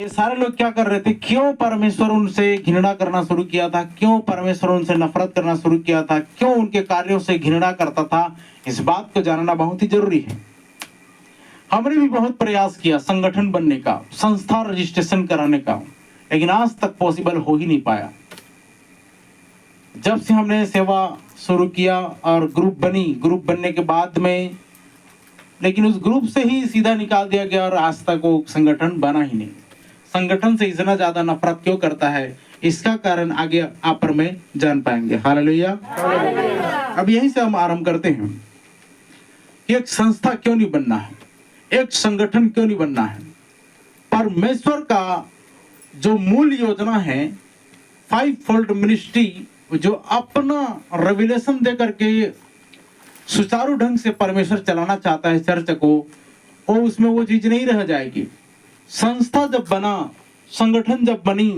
ये सारे लोग क्या कर रहे थे? क्यों परमेश्वर उनसे घृणा करना शुरू किया था? क्यों परमेश्वर उनसे नफरत करना शुरू किया था? क्यों उनके कार्यों से घृणा करता था? इस बात को जानना बहुत ही जरूरी है। हमने भी बहुत प्रयास किया संगठन बनने का, संस्था रजिस्ट्रेशन कराने का, लेकिन आज तक पॉसिबल हो ही नहीं पाया। जब से हमने सेवा शुरू किया और ग्रुप बनने के बाद में, लेकिन उस ग्रुप से ही सीधा निकाल दिया गया और आज तक वो संगठन बना ही नहीं। संगठन से इतना ज्यादा नफरत क्यों करता है, इसका कारण आगे आप पर में जान पाएंगे। हालेलुया। अब यहीं से हम आरंभ करते हैं। एक संस्था क्यों नहीं बनना है, एक संगठन क्यों नहीं बनना है? परमेश्वर का जो मूल योजना है, 5 फोल्ड मिनिस्ट्री, जो अपना रेवलेशन दे करके सुचारू ढंग से परमेश्वर चलाना चाहता है चर्च को, वो उसमें वो चीज नहीं रह जाएगी। संस्था जब बना, संगठन जब बनी,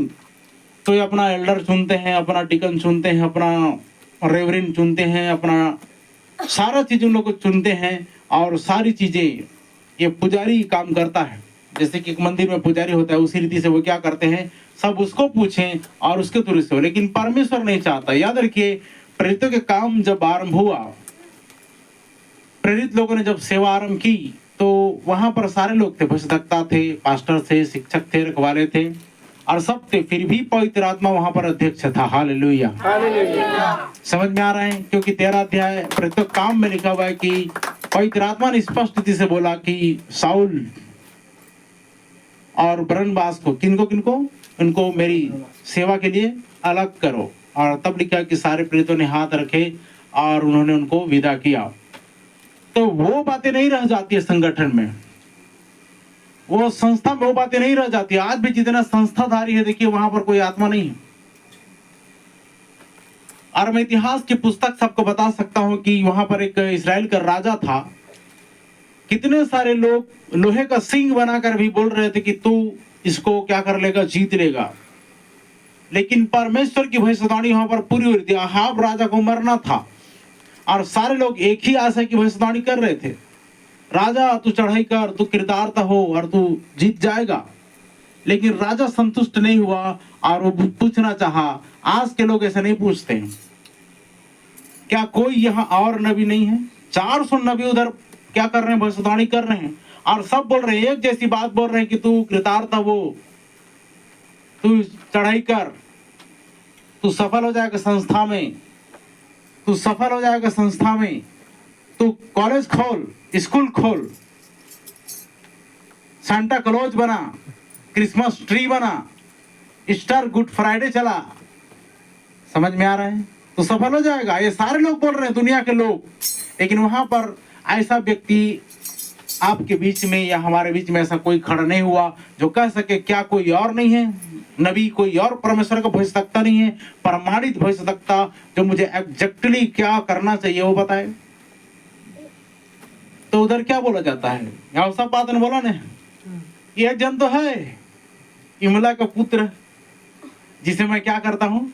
तो ये अपना एल्डर चुनते हैं, अपना डिकन चुनते हैं, अपना रेवरेंड चुनते हैं, अपना सारा चीज उन लोग को चुनते हैं, और सारी चीजें ये पुजारी काम करता है। जैसे कि एक मंदिर में पुजारी होता है, उसी रीति से वो क्या करते हैं, सब उसको पूछें और उसके थ्रू से हो। लेकिन परमेश्वर नहीं चाहता। याद रखिए, प्रेरितों के काम जब आरंभ हुआ, प्रेरित लोगों ने जब सेवा आरंभ की, तो वहां पर सारे लोग थे, भजदक्ता थे, पास्टर थे, शिक्षक थे, रखवाले थे, और सब थे। फिर भी पवित्र आत्मा वहां पर अध्यक्ष था। हालेलुया। समझ में आ रहा है? क्योंकि 13 अध्याय प्रत्येक काम में लिखा हुआ है कि पवित्र आत्मा ने स्पष्ट रीति से बोला कि साउल और बरनबास को, किनको इनको मेरी सेवा के लिए अलग करो। और तब लिखा कि सारे प्रेरितों ने हाथ रखे और उन्होंने उनको विदा किया। तो वो बातें नहीं रह जाती है संगठन में, वो संस्था में वो बातें नहीं रह जाती। आज भी जितना संस्थाधारी है, देखिए वहां पर कोई आत्मा नहीं है। और मैं इतिहास की पुस्तक सबको बता सकता हूं कि वहां पर एक इस्राएल का राजा था। कितने सारे लोग लोहे का सिंह बनाकर भी बोल रहे थे कि तू इसको क्या कर लेगा, जीत लेगा। लेकिन परमेश्वर की भविष्यवाणी वहां पर पूरी हो रही थी। अहाब राजा को मरना था और सारे लोग एक ही आशा की भविष्यवाणी कर रहे थे, राजा तू चढ़ाई कर, तू कृतार्थ हो और तू जीत जाएगा। लेकिन राजा संतुष्ट नहीं हुआ और वो पूछना चाहा। आज के लोग ऐसे नहीं पूछते हैं। क्या कोई यहाँ और नबी नहीं है? 400 नबी उधर क्या कर रहे हैं, भविष्यवाणी कर रहे हैं, और सब बोल रहे हैं, एक जैसी बात बोल रहे हैं कि तू कृतार्थ हो, तू चढ़ाई कर, तू सफल हो जाएगा संस्था में, तू सफल हो जाएगा संस्था में, तू कॉलेज खोल, स्कूल खोल, सांता क्लॉज बना, क्रिसमस ट्री बना, ईस्टर गुड फ्राइडे चला। समझ में आ रहा है? तो सफल हो जाएगा। ये सारे लोग बोल रहे हैं, दुनिया के लोग। लेकिन वहां पर ऐसा व्यक्ति आपके बीच में या हमारे बीच में ऐसा कोई खड़ा नहीं हुआ जो कह सके क्या कोई और नहीं है नबी, कोई और परमेश्वर का भविष्यवक्ता नहीं है, प्रमाणित भविष्यवक्ता जो मुझे एग्जैक्टली क्या करना चाहिए वो बताए। तो उधर क्या बोला जाता है, सब बात ने बोला ना, ये जन तो है इमला का पुत्र, जिसे मैं क्या करता हूँ,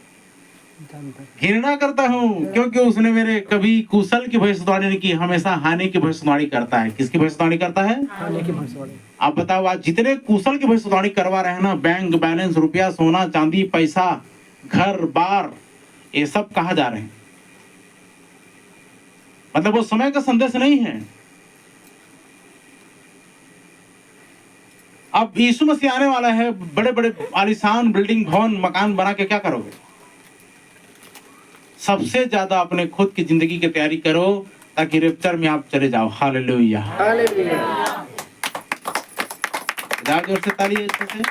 घृणा करता हूँ, क्योंकि उसने मेरे कभी कुशल की भविष्यवाणी नहीं की, हमेशा हानि की भविष्यवाणी करता है। किसकी भविष्यवाणी करता है? हानि की भविष्यवाणी। आप बताओ, आज जितने कुशल की भविष्यवाणी करवा रहे हैं ना, बैंक बैलेंस, रुपया, सोना चांदी, पैसा, घर बार, ये सब कहाँ जा रहे हैं? मतलब वो समय का संदेश नहीं है। अब यीशु मसीह आने वाला है, बड़े बड़े आलीशान बिल्डिंग, भवन, मकान बना के क्या करोगे? सबसे ज्यादा अपने खुद की जिंदगी की तैयारी करो ताकि रैप्चर में आप चले जाओ। हालेलुया। हालेलुया। जोर से ताली है से।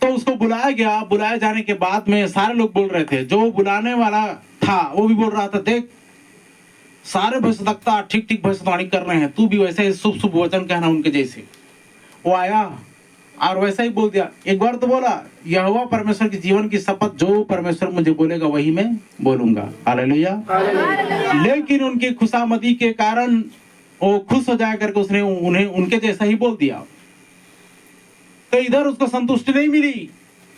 तो उसको बुलाया गया। बुलाए जाने के बाद में सारे लोग बोल रहे थे, जो बुलाने वाला था वो भी बोल रहा था, देख सारे भविष्यवक्ता ठीक ठीक भविष्यवाणी कर रहे हैं, तू भी वैसे ही शुभ शुभ वचन कहना उनके जैसे। वो आया और वैसा ही बोल दिया। एक बार तो बोला, यहोवा परमेश्वर के जीवन की शपथ, जो परमेश्वर मुझे बोलेगा वही मैं बोलूंगा। हालेलुया। लेकिन उनकी खुशामदी के कारण वो खुश हो जाया करके उसने उन्हें उनके जैसा ही बोल दिया। तो इधर उसको संतुष्टि नहीं मिली।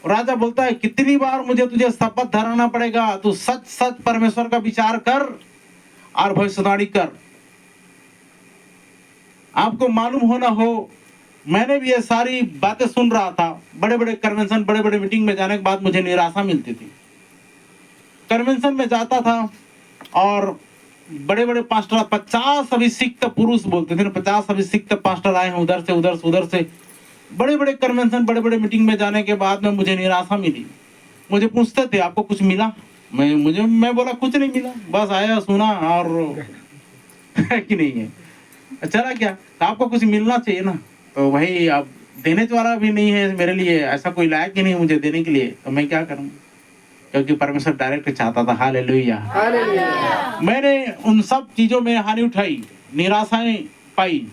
राजा बोलता है, कितनी बार मुझे तुझे शपथ धराना पड़ेगा, तू सच सच परमेश्वर का विचार कर और भविष्यवाणी कर। आपको मालूम होना हो, मैंने भी ये सारी बातें सुन रहा था। बड़े बड़े कन्वेंशन, बड़े बड़े मीटिंग में जाने के बाद मुझे निराशा मिलती थी। कन्वेंशन में जाता था और बड़े बड़े पास्टर 50 अभिषिक्त पुरुष बोलते थे ना, 50 अभिषिक्त पास्टर आए हैं उधर से उधर से उधर से। बड़े बड़े कन्वेंशन, बड़े बड़े मीटिंग में जाने के बाद में मुझे निराशा मिली। मुझे पूछते थे आपको कुछ मिला? मैं बोला कुछ नहीं मिला, बस आया सुना और है कि नहीं है, चला क्या। तो आपको कुछ मिलना चाहिए ना, तो भाई अब देने वाला भी नहीं है मेरे लिए, ऐसा कोई लायक ही नहीं मुझे देने के लिए, तो मैं क्या करूं, क्योंकि परमेश्वर डायरेक्ट चाहता था। हालेलुया। मैंने उन सब चीजों में हानि उठाई, निराशाएं पाई,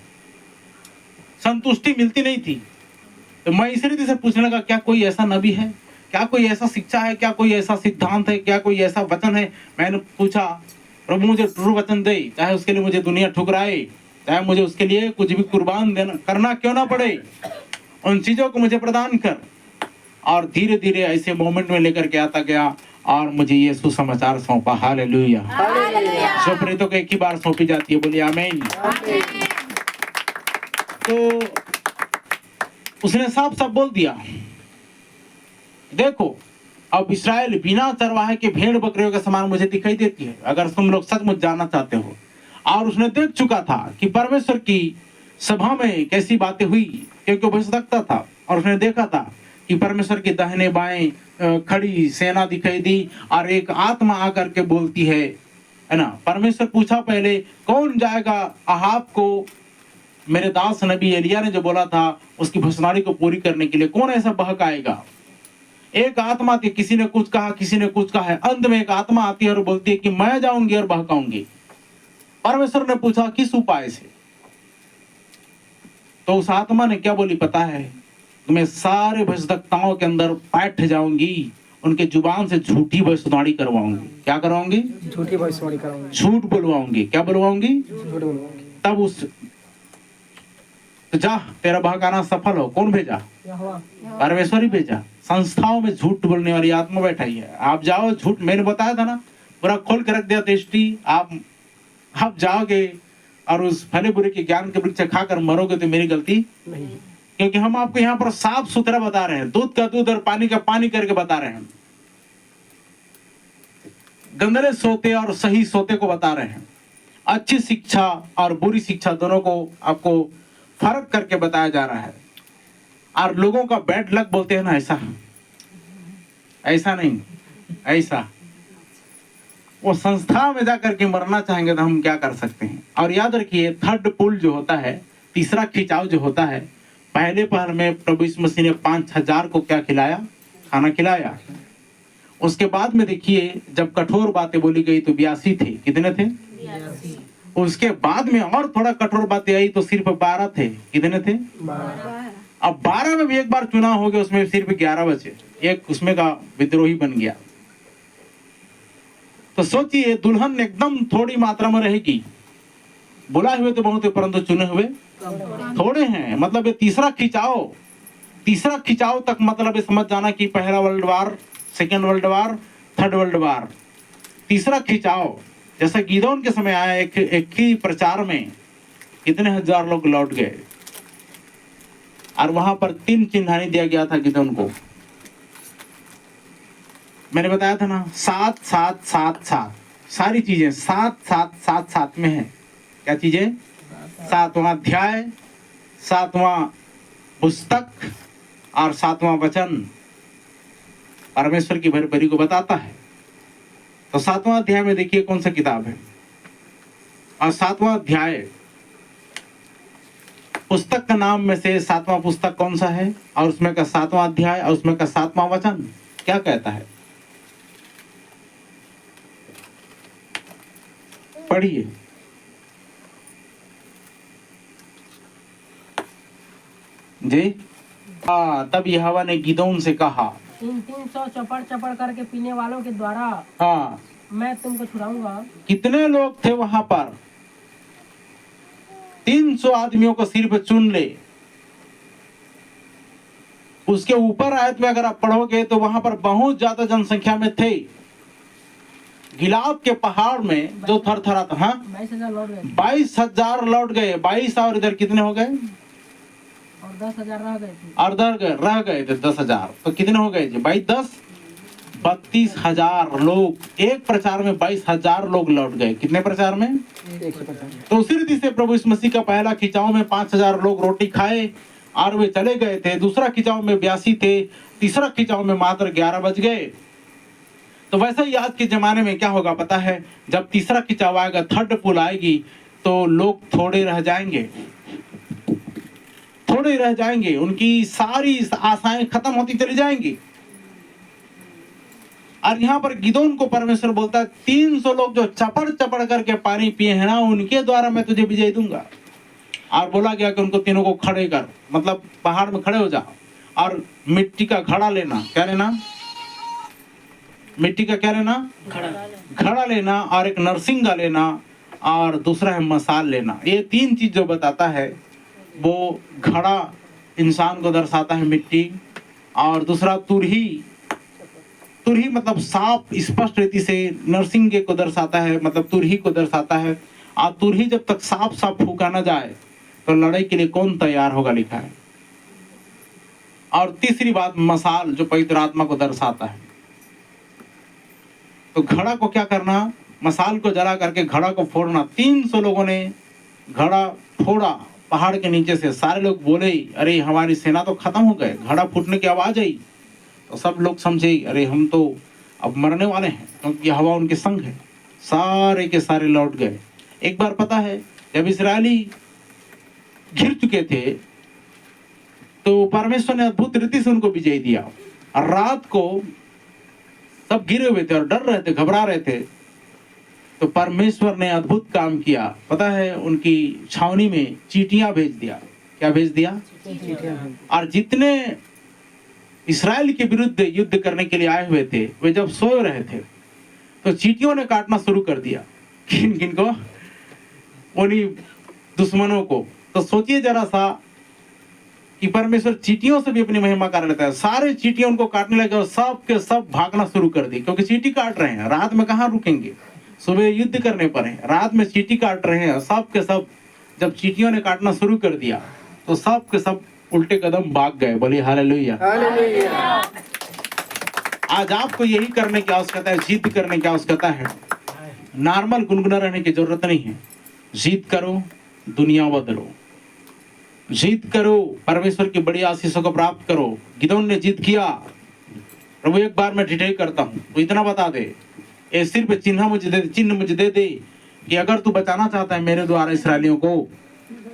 संतुष्टि मिलती नहीं थी। तो मैं इस रीति से पूछने लगा, क्या कोई ऐसा नबी है, क्या कोई ऐसा शिक्षा है, क्या कोई ऐसा सिद्धांत है, क्या कोई ऐसा वचन है। मैंने पूछा, प्रभु मुझे ट्रू वचन दे, चाहे उसके लिए मुझे दुनिया ठुकराए, चाहे मुझे उसके लिए कुछ भी कुर्बान देना करना क्यों ना पड़े, उन चीजों को मुझे प्रदान कर। और धीरे धीरे ऐसे मोमेंट में लेकर के आता गया और मुझे ये सुसमाचार सौंपा। हालेलुया। जो प्रेतों को एक ही बार सौंपी जाती है, बोलिए आमीन। तो उसने साफ साफ बोल दिया, देखो अब इस्राएल बिना चरवाहे के भेड़ बकरियों के समान मुझे दिखाई देती है, अगर तुम लोग सचमुच जानना चाहते हो। और उसने देख चुका था कि परमेश्वर की सभा में कैसी बातें हुई, क्योंकि वो भविष्यवक्ता था। और उसने देखा था कि परमेश्वर के दाहिने बाएं खड़ी सेना दिखाई दी और एक आत्मा आकर के बोलती है ना। परमेश्वर पूछा पहले, कौन जाएगा अहाब को, मेरे दास नबी एलिया ने जो बोला था उसकी भविष्यवाणी को पूरी करने के लिए, कौन ऐसा बहकाएगा। एक आत्मा थी, किसी ने कुछ कहा, किसी ने कुछ कहा है, अंत में एक आत्मा आती है और बोलती है कि मैं जाऊंगी और बहकाऊंगी। परमेश्वर ने पूछा किस उपाय से, तो उस आत्मा ने क्या बोली पता है, मैं सारे भविष्यवक्ताओं के अंदर बैठ जाऊंगी, उनके जुबान से झूठी भविष्यवाणी करवाऊंगी। क्या करवाऊंगी? झूठी भविष्यवाणी कराऊंगी, झूठ बुलवाऊंगी। क्या बुलवाऊंगी? झूठ बुलवाऊंगी। तब उस तो जा, तेरा बहकाना सफल हो। कौन भेजा? परमेश्वर ही भेजा। संस्थाओं में झूठ बोलने वाली आत्मा बैठाई है। आप जाओ झूठ, मैंने बताया था ना, पूरा खोल के रख दिया टेस्टी। आप जाओगे और उस फले बुरे के ज्ञान के वृक्ष खाकर मरोगे तो मेरी गलती नहीं, क्योंकि हम आपको यहाँ पर साफ सुथरा बता रहे हैं, दूध का दूध और पानी का पानी करके बता रहे हैं। गंदले सोते और सही सोते को बता रहे हैं। अच्छी शिक्षा और बुरी शिक्षा दोनों को आपको फर्क करके बताया जा रहा है। और लोगों का बैड लक बोलते हैं ना, ऐसा नहीं, ऐसा। वो संस्था में जाकर के मरना चाहेंगे तो हम क्या कर सकते हैं। और याद रखिए, थर्ड पुल जो होता है, तीसरा खिंचाव जो होता है, पहले पहर में प्रभु यीशु मसीह ने 5000 को क्या खिलाया? खाना खिलाया। उसके बाद में देखिए, जब कठोर बातें बोली गई तो 82 थे। कितने थे? 82। उसके बाद में और थोड़ा कठोर बातें आई तो सिर्फ 12 थे। कितने थे? 12। अब 12 में भी एक बार चुनाव हो गया, उसमें सिर्फ 11 बचे, एक उसमें का विद्रोही बन गया। तो सोचिए, दुल्हन एकदम थोड़ी मात्रा में रहेगी। बुलाए हुए तो बहुत है, परंतु चुने हुए थोड़े हैं। मतलब ये तीसरा खिंचाव तक मतलब ये समझ जाना कि पहला world war, second world war, third world war, तीसरा खिंचाव जैसा गिदोन के समय आया। एक ही प्रचार में कितने हजार लोग लौट गए और वहां पर 3 चिन्हानी दिया गया था गिदोन को। मैंने बताया था ना, 7 7 7 7 सारी चीजें 7 7 7 7 में है। क्या चीजें? 7वां अध्याय, 7वां पुस्तक और 7वां वचन परमेश्वर की भरभरी को बताता है। तो 7वां अध्याय में देखिए कौन सा किताब है, और 7वां अध्याय पुस्तक का नाम में से 7वां पुस्तक कौन सा है, और उसमें का 7वां अध्याय और उसमें का 7वां वचन क्या कहता है? पढ़िए। जी। तब यहोवा ने गिदोन से कहा, 300 चपड़ चपड़ करके पीने वालों के द्वारा हाँ, मैं तुमको छुड़ाऊंगा। कितने लोग थे वहां पर? 300 आदमियों को सिर्फ चुन ले। उसके ऊपर आयत में अगर आप पढ़ोगे तो वहां पर बहुत ज्यादा जनसंख्या में थे। गिलाद के पहाड़ में जो थरथराता, हाँ 22,000 लौट गए 22,000 लौट गए। 22 और इधर कितने हो गए? और 10,000 रह गए थे। और रह गए थे 10,000। तो कितने हो गए जी? 22 32,000 लोग। एक प्रचार में 22,000 लोग लौट गए। कितने प्रचार में? 150। तो उसी रीति से प्रभु यीशु मसीह का पहला खिंचाव में 5,000 लोग रोटी खाए और वे चले गए थे। दूसरा खिंचाव में 82 थे। तीसरा खिंचाव में मात्र 11 बज गए। तो वैसे ही आज के जमाने में क्या होगा पता है? जब तीसरा खिंचाव आएगा, थर्ड पुल आएगी, तो लोग थोड़े रह जाएंगे, थोड़े रह जाएंगे। उनकी सारी आशाएं खत्म होती चली जाएंगी। और यहाँ पर गिदोन को परमेश्वर बोलता है 300 लोग जो चपड़ चपड़ करके पानी पिए हैं ना, उनके द्वारा मैं तुझे विजय दूंगा। और बोला गया कि उनको तीनों को खड़े कर, मतलब पहाड़ में खड़े हो जा और मिट्टी का घड़ा लेना। क्या लेना? मिट्टी का क्या लेना? घड़ा लेना, और एक नरसिंगा लेना, और दूसरा है मसाल लेना। ये 3 चीज जो बताता है, वो घड़ा इंसान को दर्शाता है मिट्टी, और दूसरा तुरही, तुरही मतलब साफ स्पष्ट रीति से नरसिंगे को दर्शाता है, मतलब तुरही को दर्शाता है। और तुरही जब तक साफ साफ फूका ना जाए तो लड़ाई के लिए कौन तैयार होगा, लिखा है। और तीसरी बात मसाल, जो पवित्र आत्मा को दर्शाता है। तो घड़ा को क्या करना? मसाल को जला करके घड़ा को फोड़ना। 300 लोगों ने घड़ा फोड़ा पहाड़ के नीचे से। सारे लोग बोले अरे हमारी सेना तो खत्म हो गए। घड़ा फूटने की आवाज आई तो सब लोग समझे अरे हम तो अब मरने वाले हैं, क्योंकि हवा उनके संग है। सारे के सारे लौट गए। एक बार पता है जब इस्राएली घिर चुके थे तो परमेश्वर ने अद्भुत रीति से उनको विजय दिया। और रात को सब गिरे हुए थे और डर रहे थे, घबरा रहे थे। तो परमेश्वर ने अद्भुत काम किया। पता है, उनकी छावनी में चींटियां भेज दिया। क्या भेज दिया? और जितने इस्राएल के विरुद्ध युद्ध करने के लिए आए हुए थे, वे जब सो रहे थे तो चींटियों ने काटना शुरू कर दिया। किन किन को? उन्हीं दुश्मनों को। तो सोचिए जरा सा कि परमेश्वर चींटियों से भी अपनी महिमा कर लेता है। सारे चींटियां उनको काटने लगे और सब के सब भागना शुरू कर दी, क्योंकि चींटी काट रहे हैं। रात में कहाँ रुकेंगे? सुबह युद्ध करने पर है, रात में चींटी काट रहे हैं। सब के सब जब चींटियों ने काटना शुरू कर दिया तो सब के सब उल्टे कदम भाग गए। बोलिए हालेलुया। आज आपको यही करने की आवश्यकता है, जिद करने की आवश्यकता है। नॉर्मल गुनगुना रहने की जरूरत नहीं है। जिद करो, दुनिया बदलो। जिद करो, परमेश्वर की बड़ी आशीषों को प्राप्त करो। गिदोन ने जिद किया, प्रभु एक बार मैं डिटेल करता हूँ, तो इतना बता दे, ये सिर्फ चिन्ह मुझे दे दे कि अगर तू बचाना चाहता है मेरे द्वारा इसराइलियों को,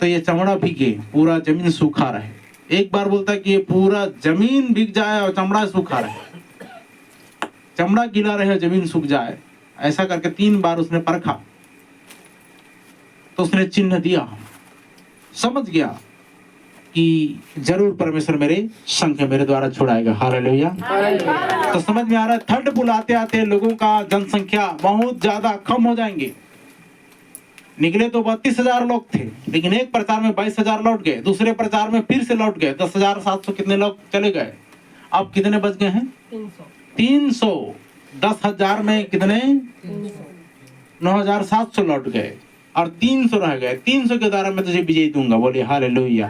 तो ये चमड़ा भीगे, पूरा जमीन सूखा रहे। एक बार बोलता है कि ये पूरा जमीन भीग जाए और चमड़ा सूखा रहे, चमड़ा गीला रहे और जमीन सूख जाए। ऐसा करके 3 बार उसने परखा, तो उसने चिन्ह दिया। समझ गया कि जरूर परमेश्वर मेरे संग है, मेरे द्वारा छुड़ाएगा। हालेलुया। तो समझ में आ रहा है, थर्ड बुलाते आते लोगों का जनसंख्या बहुत ज्यादा कम हो जाएंगे। निकले तो 32,000 लोग थे, लेकिन एक प्रचार में 22,000 लौट गए। दूसरे प्रचार में फिर से लौट गए। 10,700 कितने लोग चले गए। अब कितने बच गए हैं? 300। 10,000 में कितने? 9,700 लौट गए और 300 रह गए। 300 के द्वारा मैं तुझे विजय दूंगा। बोलिए हालेलुया।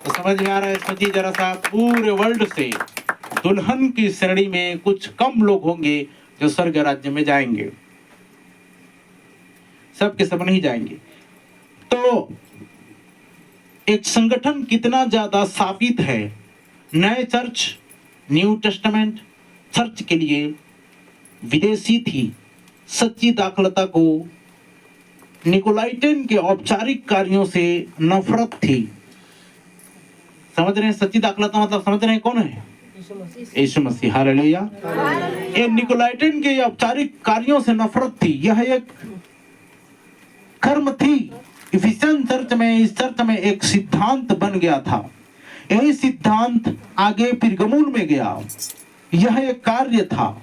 तो समझ में आ रहा है? सोचिए जरा सा, पूरे वर्ल्ड से दुल्हन की श्रेणी में कुछ कम लोग होंगे जो स्वर्ग राज्य में जाएंगे। सबके सब नहीं जाएंगे। तो एक संगठन कितना ज्यादा स्थापित है। नए चर्च, न्यू टेस्टामेंट चर्च के लिए विदेशी थी। सच्ची दाखलता को निकोलाइटन के औपचारिक कार्यों से नफरत थी। समझ रहे हैं? सच्ची दाखलता मतलब समझ रहे हैं कौन है? यीशु मसीह। हालेलुया। ये निकोलाइटन के औपचारिक कार्यों से नफरत थी। यह एक कर्म थी। इफिसियन चर्च में, इस चर्च में एक सिद्धांत बन गया था। यही सिद्धांत आगे पिरगमुन में गया। यह एक कार्य था।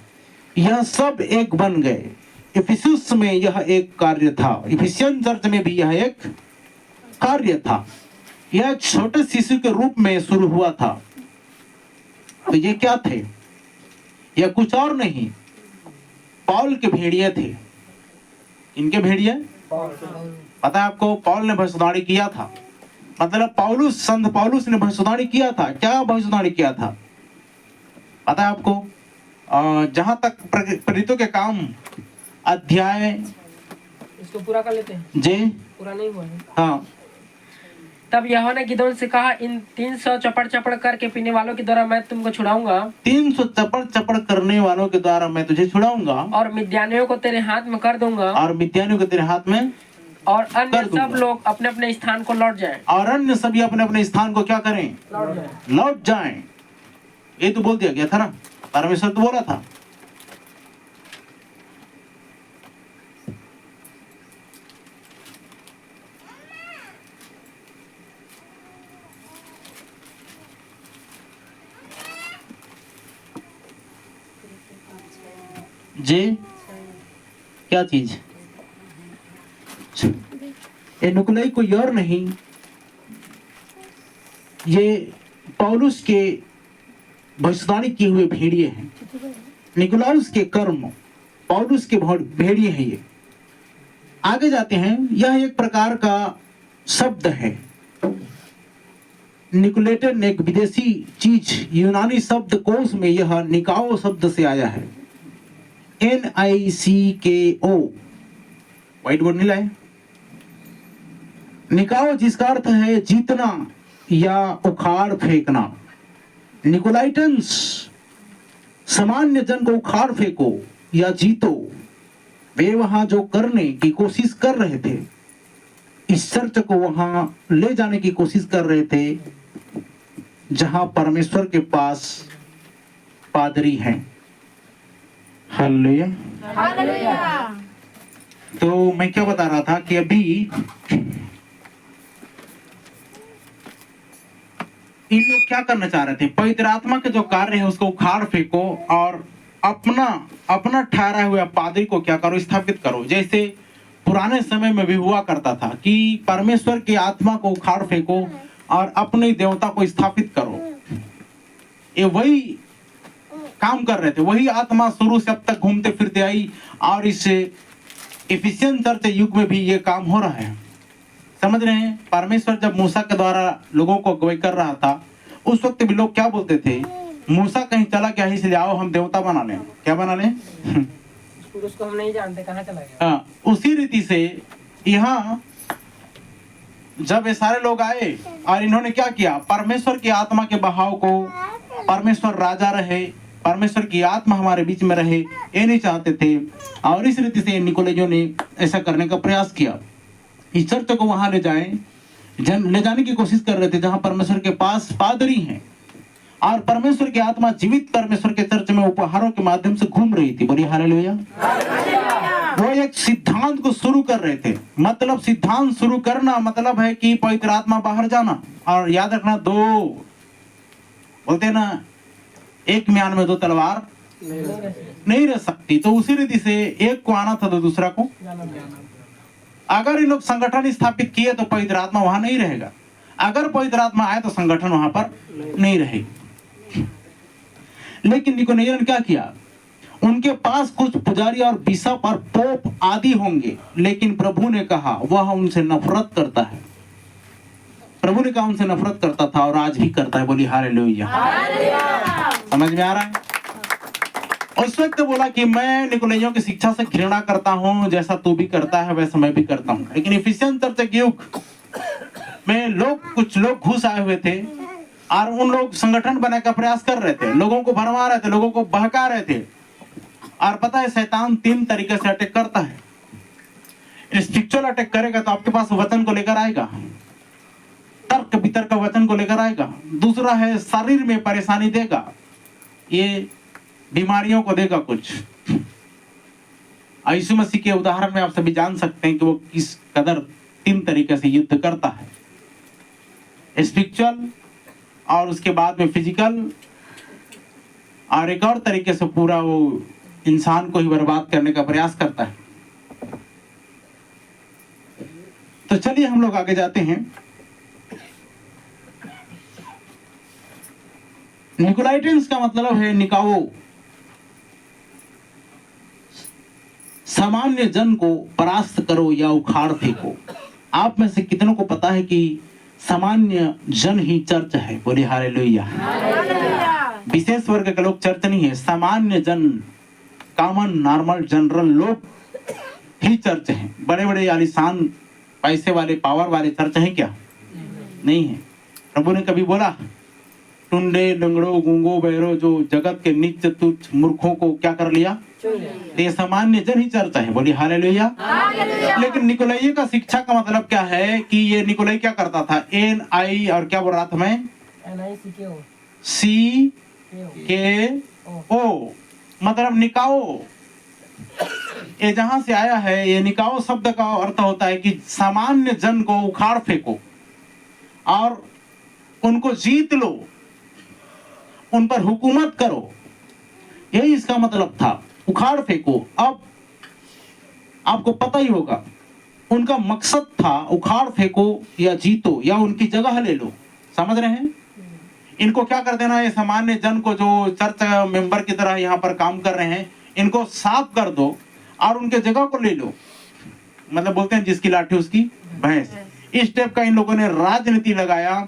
यह सब एक बन गए। इफिसुस में यह एक कार्य था। इफिसियन चर्च में भी यह एक कार्य था। यह एक छोटे शिशु के रूप में शुरू हुआ था। तो ये क्या थे? यह कुछ और नहीं, पौल के भेड़िए थे। इनके भेड़िए पता है आपको, पौल ने भविष्यवाणी किया था, मतलब पौलुस, संत पौलुस ने भविष्यवाणी किया था। क्या भविष्यवाणी किया था पता है आपको? जहां तक प्रेरितों के काम अध्याय, इसको पूरा कर लेते हैं। जे पूरा नहीं हुआ है। हाँ, तब यहोवा ने गिदोन से कहा, इन 300 चपड़ चपड़ करके पीने वालों के द्वारा मैं तुमको छुड़ाऊंगा 300 चपड़ चपड़ करने वालों के द्वारा मैं तुझे छुड़ाऊंगा और मिद्यानियों को तेरे हाथ में कर दूंगा और मिद्यानियों को तेरे हाथ में और अन्य कर दूंगा। सब लोग अपने अपने स्थान को लौट जाएं। और अन्य सभी अपने अपने स्थान को क्या करें? लौट जाएं। लौट जाएं। ये तो बोल दिया गया था ना, परमेश्वर तो बोला था। जे क्या चीज? ये नुकुलाई कोई और नहीं, ये पौलुस के भविष्यवाणी किए हुए भेड़िए हैं। निकुलाउस के कर्म पौलुस के भेड़िए हैं। ये आगे जाते हैं, यह एक प्रकार का शब्द है। निकुलेटर एक विदेशी चीज, यूनानी शब्द कोश में यह निकाओ शब्द से आया है। NICKO, व्हाइट बोर्ड नहीं लाए। निकाओ जिसका अर्थ है जीतना या उखाड़ फेंकना। निकोलाइटन्स सामान्य जन को उखाड़ फेंको या जीतो। वे वहां जो करने की कोशिश कर रहे थे, इस चर्च को वहां ले जाने की कोशिश कर रहे थे जहां परमेश्वर के पास पादरी हैं। हालेलुया। तो मैं क्या बता रहा था कि अभी इन लोग क्या करना चाह रहे थे? पवित्र आत्मा के जो कार्य है उसको उखाड़ फेंको और अपना ठहरा हुआ पादरी को क्या करो? स्थापित करो। जैसे पुराने समय में भी हुआ करता था कि परमेश्वर की आत्मा को उखाड़ फेंको और अपने देवता को स्थापित करो। ये वही काम कर रहे थे। वही आत्मा शुरू से अब तक घूमते फिरते आई और इस इफिसियन चर्च युग में भी ये काम हो रहा है। समझ रहे हैं? परमेश्वर जब मूसा के द्वारा लोगों को अगुवाई कर रहा था, उस वक्त भी लोग क्या बोलते थे? मूसा कहीं चला क्या, इसलिए आओ हम देवता बना लें। क्या बना लें? उसको हम नहीं जानते कहाँ चला गया। हाँ, उसी रीति से यहाँ जब ये सारे लोग आए और इन्होंने क्या किया? परमेश्वर की आत्मा के बहाव को, परमेश्वर राजा रहे, परमेश्वर की आत्मा हमारे बीच में रहे, ये नहीं चाहते थे। और इस रीति से निकोलाइयों ने ऐसा करने का प्रयास किया। इस चर्च को वहां ले जाने की कोशिश कर रहे थे जहां परमेश्वर के पास पादरी हैं और परमेश्वर की आत्मा जीवित परमेश्वर के चर्च में उपहारों के माध्यम से घूम रही थी। बोलिए हालेलुया। वो एक सिद्धांत को शुरू कर रहे थे। मतलब सिद्धांत शुरू करना मतलब है कि पवित्र आत्मा बाहर जाना। और याद रखना, दो बोलते ना, एक म्यान में दो तलवार नहीं रह सकती। तो उसी रीति से एक को आना था तो दूसरा को। अगर ये लोग संगठन स्थापित किए तो पवित्र आत्मा वहां नहीं रहेगा। अगर पवित्र आत्मा आए तो संगठन वहां पर नहीं रहेगी। लेकिन निकोलाइयों ने क्या किया? उनके पास कुछ पुजारी और बिशप और पोप आदि होंगे, लेकिन प्रभु ने कहा वह उनसे नफरत करता है। प्रभु ने कहा उनसे नफरत करता था और आज भी करता है। बोली हालेलुया। समझ में आ रहा है? उस वक्त बोला कि मैं निकोलाइयों की शिक्षा से घृणा करता हूं, जैसा तू भी करता है वैसा मैं भी करता हूं। लेकिन इफिसियन चर्च के युग में कुछ लोग घुस आए हुए थे और उन लोग संगठन बनाने का प्रयास कर रहे थे, लोगों को भरमा रहे थे, लोगों को बहका रहे थे। और पता है, शैतान 3 तरीके से अटैक करता है। स्पिरिचुअल अटैक करेगा तो आपके पास वचन को लेकर आएगा, तर्क वितर्क वचन को लेकर आएगा। दूसरा है शरीर में परेशानी देगा, ये बीमारियों को देगा कुछ। यीशु मसीह के उदाहरण में आप सभी जान सकते हैं कि वो किस कदर 3 तरीके से युद्ध करता है। स्पिरिचुअल, और उसके बाद में फिजिकल, और एक और तरीके से पूरा वो इंसान को ही बर्बाद करने का प्रयास करता है। तो चलिए हम लोग आगे जाते हैं। निकोलाइटेंस का मतलब है निकाओ। सामान्य जन को परास्त करो या उखाड़ फेंको। आप में से कितनों को पता है कि सामान्य जन ही चर्च है? बोले हालेलुया। विशेष वर्ग के लोग चर्च नहीं है, सामान्य जन, कॉमन नॉर्मल जनरल लोग ही चर्च हैं। बड़े बड़े आलीशान पैसे वाले पावर वाले चर्च हैं क्या? नहीं है। प्रभु ने कभी बोला टुंडे लंगड़ो गूंगो बहरो जो जगत के नीच तुच्छ मूर्खों को क्या कर लिया? तो ये सामान्य जन ही चर्चा है। बोली हालेलुया। लेकिन निकोलाई का शिक्षा का मतलब क्या है कि ये निकोलाई क्या करता था? NI और क्या बोल रहा था मैं? CKO मतलब निकाओ। ये जहां से आया है, ये निकाओ शब्द का अर्थ होता है कि सामान्य जन को उखाड़ फेंको और उनको जीत लो, उन पर हुकूमत करो। यही इसका मतलब था, उखाड़ फेंको। अब आपको पता ही होगा उनका मकसद था उखाड़ फेंको या जीतो या उनकी जगह ले लो। समझ रहे हैं? इनको क्या कर देना, ये सामान्य जन को जो चर्च मेंबर की तरह यहाँ पर काम कर रहे हैं, इनको साफ कर दो और उनके जगह को ले लो। मतलब बोलते हैं जिसकी लाठी उसकी भैंस। इस टाइप का इन लोगों ने राजनीति लगाया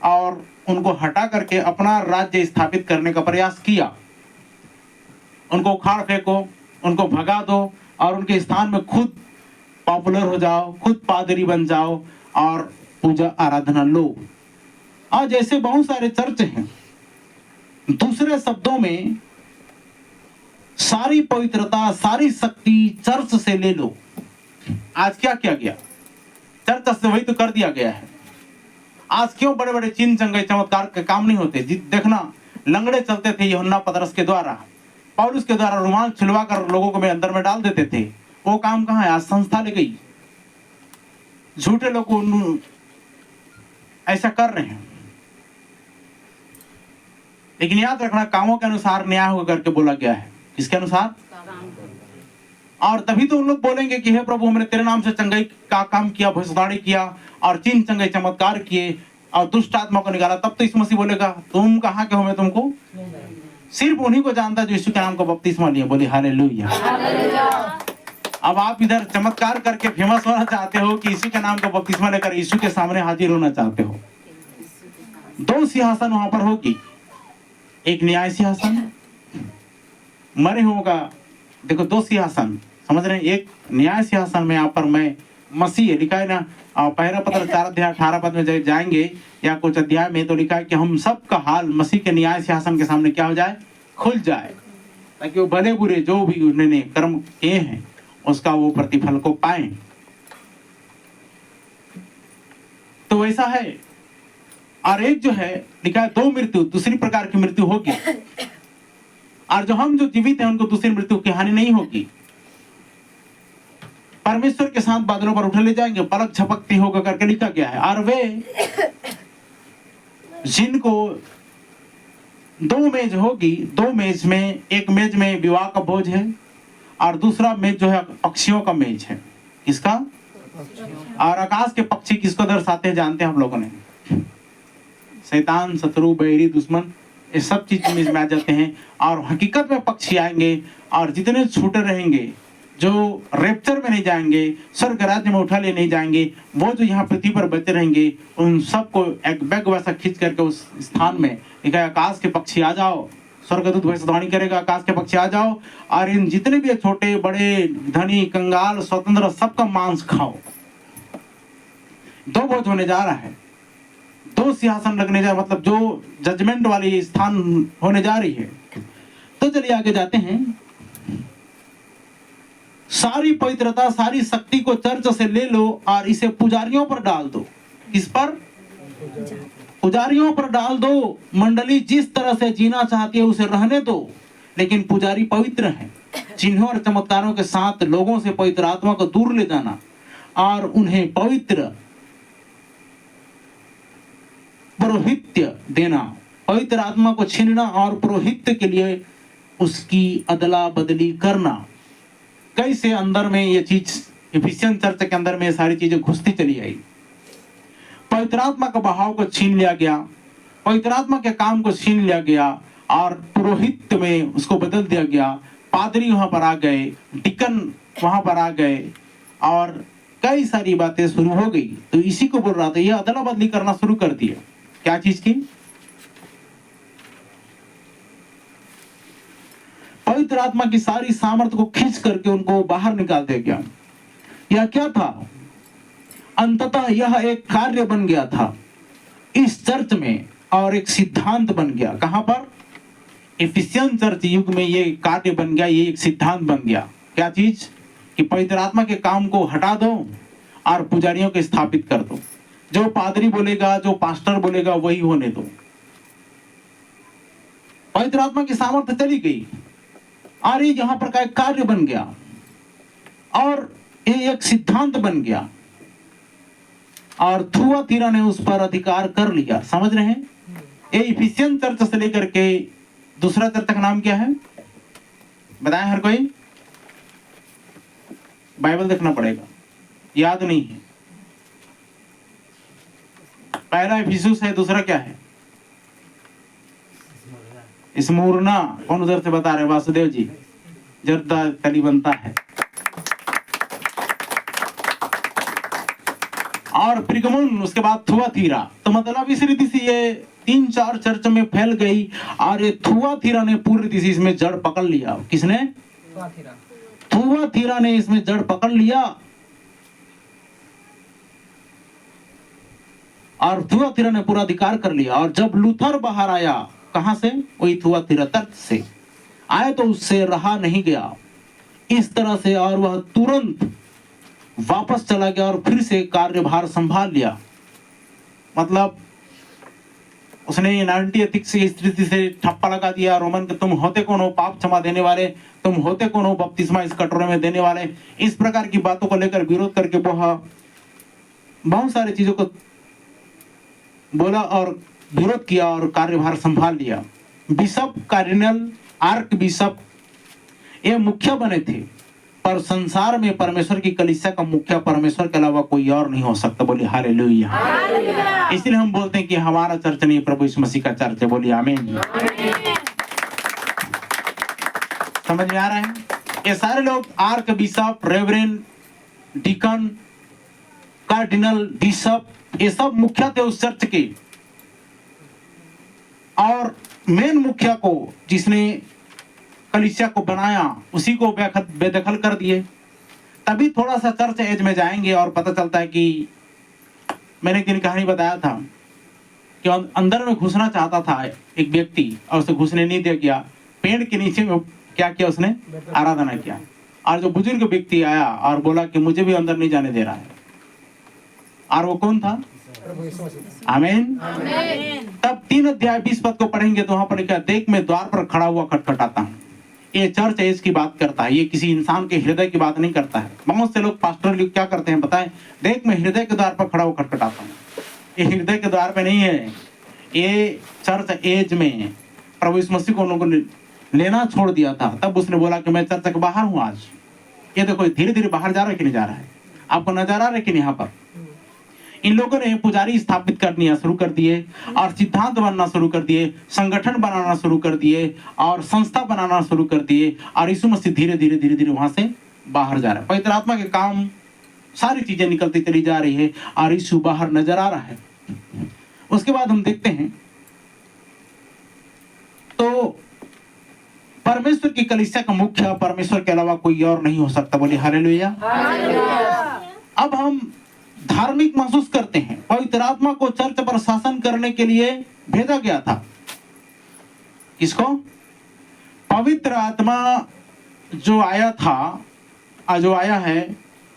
और उनको हटा करके अपना राज्य स्थापित करने का प्रयास किया। उनको उखाड़ फेंको, उनको भगा दो और उनके स्थान में खुद पॉपुलर हो जाओ, खुद पादरी बन जाओ और पूजा आराधना लो। आज ऐसे बहुत सारे चर्च हैं। दूसरे शब्दों में सारी पवित्रता, सारी शक्ति चर्च से ले लो। आज क्या किया गया? चर्च से वही तो कर दिया गया है। आज क्यों बड़े बड़े चिन्ह चंगे चमत्कार के काम नहीं होते? देखना, लंगड़े चलते थे यूहन्ना पतरस के द्वारा, पौलुस के द्वारा रुमाल छिलवा कर लोगों को अंदर में डाल देते थे। वो काम कहाँ है? आज संस्था ले गई। झूठे लोग ऐसा कर रहे हैं। लेकिन याद रखना, कामों के अनुसार न्याय होगा करके बोला गया है। किसके अनुसार? और तभी तो उन लोग बोलेंगे कि हे प्रभु, हमने तेरे नाम से चंगाई का काम किया, भविष्यवाणी किया और चिन्ह चंगे चमत्कार किए और दुष्ट आत्मा को निकाला। तब तो यीशु मसीह बोलेगा तुम कहाँ के हो, मैं तुमको सिर्फ उन्हीं को जानता जो यीशु के नाम को बपतिस्मा लिए। बोले हालेलुया। अब आप इधर चमत्कार करके फेमस होना चाहते हो कि यीशु के नाम को बपतिस्मा लेकर यीशु के सामने हाजिर होना चाहते हो। दो सिंहासन वहां पर होगी, एक न्याय सिंहासन, मरे होगा। देखो दो सिंहासन, समझ रहे हैं? एक न्याय सिंहासन में यहाँ पर मैं मसीह लिखा है ना, पहला पत्र 4 अध्याय 18 पद में जाएंगे या कुछ अध्याय में तो लिखा है कि हम सब का हाल मसीह के न्याय सिंहासन के सामने क्या हो जाए? खुल जाए, ताकि वो भले बुरे जो भी उन्होंने कर्म किए हैं उसका वो प्रतिफल को पाए। तो वैसा है। और एक जो है लिखा है दो मृत्यु, दूसरी प्रकार की मृत्यु होगी। और जो हम जो जीवित हैं उनको दूसरी मृत्यु की हानि नहीं होगी। परमेश्वर के साथ बादलों पर उठा ले जाएंगे, पलक झपकती होगा करके लिखा गया है। और वे जिनको दो मेज होगी, दो मेज में, एक मेज में विवाह का भोज है और दूसरा मेज जो है पक्षियों का मेज है। किसका? और आकाश के पक्षी किसको दर्शाते हैं जानते हैं हम लोगों ने? शैतान, शत्रु, बैरी, दुश्मन, ये सब चीज में आ जाते हैं। और हकीकत में पक्षी आएंगे और जितने छूटे रहेंगे, जो रेप्चर में नहीं जाएंगे, स्वर्ग राज्य में उठा ले नहीं जाएंगे, वो जो यहाँ पृथ्वी पर बचे रहेंगे, उन सबको एक बैग वैसा खींच करके उस स्थान में लिखा है आकाश के पक्षी आ जाओ। स्वर्गदूत भविष्यवाणी करेगा, आकाश के पक्षी आ जाओ और इन जितने भी छोटे बड़े, धनी, कंगाल, स्वतंत्र, सबका मांस खाओ। दो भोज होने जा रहा है, दो सिंहासन लगने जा, मतलब जो जजमेंट वाली स्थान होने जा रही है। तो चलिए आगे जाते हैं। सारी पवित्रता, सारी शक्ति को चर्च से ले लो और इसे पुजारियों पर डाल दो। किस पर? पुजारियों पर डाल दो। मंडली जिस तरह से जीना चाहती है उसे रहने दो, लेकिन पुजारी पवित्र हैं। चिन्हों और चमत्कारों के साथ लोगों से पवित्र आत्मा को दूर ले जाना और उन्हें पवित्र पुरोहित्य देना, पवित्र आत्मा को छीनना और पुरोहित्य के लिए उसकी अदला बदली करना। कैसे अंदर में ये चीज इफिसियन चर्च के अंदर में ये सारी चीजें घुसती चली आई। पवित्र आत्मा का बहाव को छीन लिया गया, पवित्र आत्मा के काम को छीन लिया गया और पुरोहित्य में उसको बदल दिया गया। पादरी वहां पर आ गए, डिकन वहां पर आ गए और कई सारी बातें शुरू हो गई। तो इसी को बोल रहा था, ये अदला बदली करना शुरू कर दिया। क्या चीज की? पवित्र आत्मा की सारी सामर्थ्य को खींच करके उनको बाहर निकाल दिया गया। यह क्या था? अंततः यह एक कार्य बन गया था इस चर्च में और एक सिद्धांत बन गया। कहां पर? इफिसियन चर्च युग में ये कार्य बन गया, ये एक सिद्धांत बन गया। क्या चीज? कि पवित्र आत्मा के काम को हटा दो और पुजारियों को स्थापित कर दो। जो पादरी बोलेगा, जो पास्टर बोलेगा, वही होने दो। पवित्र आत्मा की सामर्थ्य चली गई और ये यहां पर का एक कार्य बन गया और ये एक सिद्धांत बन गया और थुआतीरा ने उस पर अधिकार कर लिया। समझ रहे हैं? ये इफिसियन चर्च से लेकर के दूसरा चर्च का नाम क्या है बताएं हर कोई? बाइबल देखना पड़ेगा, याद नहीं है। पहला इफिसुस है, दूसरा क्या है? स्मुरना। कौन उधर से बता रहे? वासुदेव जी। जर्दा तली बनता है। और पिरगमुन, उसके बाद थुआतीरा। तो मतलब इस रीति से ये 3-4 चर्च में फैल गई और ये थुआतीरा ने पूरी रीति से इसमें जड़ पकड़ लिया। किसने? थुआतीरा ने इसमें जड़ पकड़ लिया और थुआतीरा ने पूरा अधिकार कर लिया। और जब लूथर बाहर आया, कहां से? वही थुआतीरा चर्च से आया, तो उससे रहा नहीं गया इस तरह से और वह तुरंत वापस चला गया और फिर से कार्यभार संभाल लिया। मतलब उसने 90 एथिक्स की स्थिति से ठप्पा लगा दिया रोमन के, तुम होते कौन हो पाप क्षमा देने वाले, तुम होते कौन हो बपतिस्मा इस कटोरे में देने वाले। इस प्रकार की बातों को लेकर विरोध करके वह बहुत सारी चीजों को बोला और विरोध किया और कार्यभार संभाल लिया। बिशप, कार्डिनल, आर्क बिशप ये मुखिया बने थे, पर संसार में परमेश्वर की कलीसिया का मुखिया परमेश्वर के अलावा कोई और नहीं हो सकता। बोलिए हालेलुया। इसलिए हम बोलते हैं कि हमारा चर्च नहीं, प्रभु यीशु मसीह का चर्च है। बोलिए आमीन। समझ में आ रहा है? ये सारे लोग archbishop, reverend, deacon, cardinal, bishop, ये सब मुखिया थे उस चर्च के। और मेन मुखिया को, जिसने कलीसिया को बनाया, उसी को बेदखल कर दिए। तभी थोड़ा सा चर्च एज में जाएंगे और पता चलता है कि मैंने एक कहानी बताया था कि अंदर में घुसना चाहता था एक व्यक्ति और उसे घुसने नहीं दिया गया। पेड़ के नीचे में क्या किया? उसने आराधना किया। और जो बुजुर्ग व्यक्ति आया और बोला कि मुझे भी अंदर नहीं जाने दे रहा है। और वो कौन था? आमीन। तब 3 अध्याय 20 पद को पढ़ेंगे तो वहां पर लिखा, देख मैं द्वार पर खड़ा हुआ खटखटाता हूँ। ये चर्च एज की बात करता है, ये किसी इंसान के हृदय की बात नहीं करता है। बहुत से लोग पास्टर लोग क्या करते हैं बताएं? देख मैं हृदय के द्वार पर खड़ा हुआ खटखटाता हूँ। ये हृदय के द्वार पे नहीं है, ये चर्च एज में प्रभु यीशु मसीह को उन्होंने लेना छोड़ दिया था। तब उसने बोला कि मैं चर्च के बाहर हूँ आज। ये देखो धीरे धीरे बाहर जा रहा है कि नहीं जा रहा है? आपको नजर आ रहा है कि नहीं? यहाँ पर इन लोगों ने पुजारी स्थापित करना शुरू कर दिए और सिद्धांत बनना शुरू कर दिए, संगठन बनाना शुरू कर दिए और संस्था बनाना शुरू कर दिए। और यीशु मसीह धीरे धीरे धीरे धीरे वहां से बाहर जा रहा है। पवित्र आत्मा के काम, सारी चीजें निकलती चली जा रही है और यीशु बाहर नजर आ रहा है। उसके बाद हम देखते हैं तो परमेश्वर की कलीसिया का मुख्य परमेश्वर के अलावा कोई और नहीं हो सकता। बोलिए हालेलुया। अब हम धार्मिक महसूस करते हैं। पवित्र आत्मा को चर्च पर शासन करने के लिए भेजा गया था। किसको? पवित्र आत्मा जो आया था, जो आया है,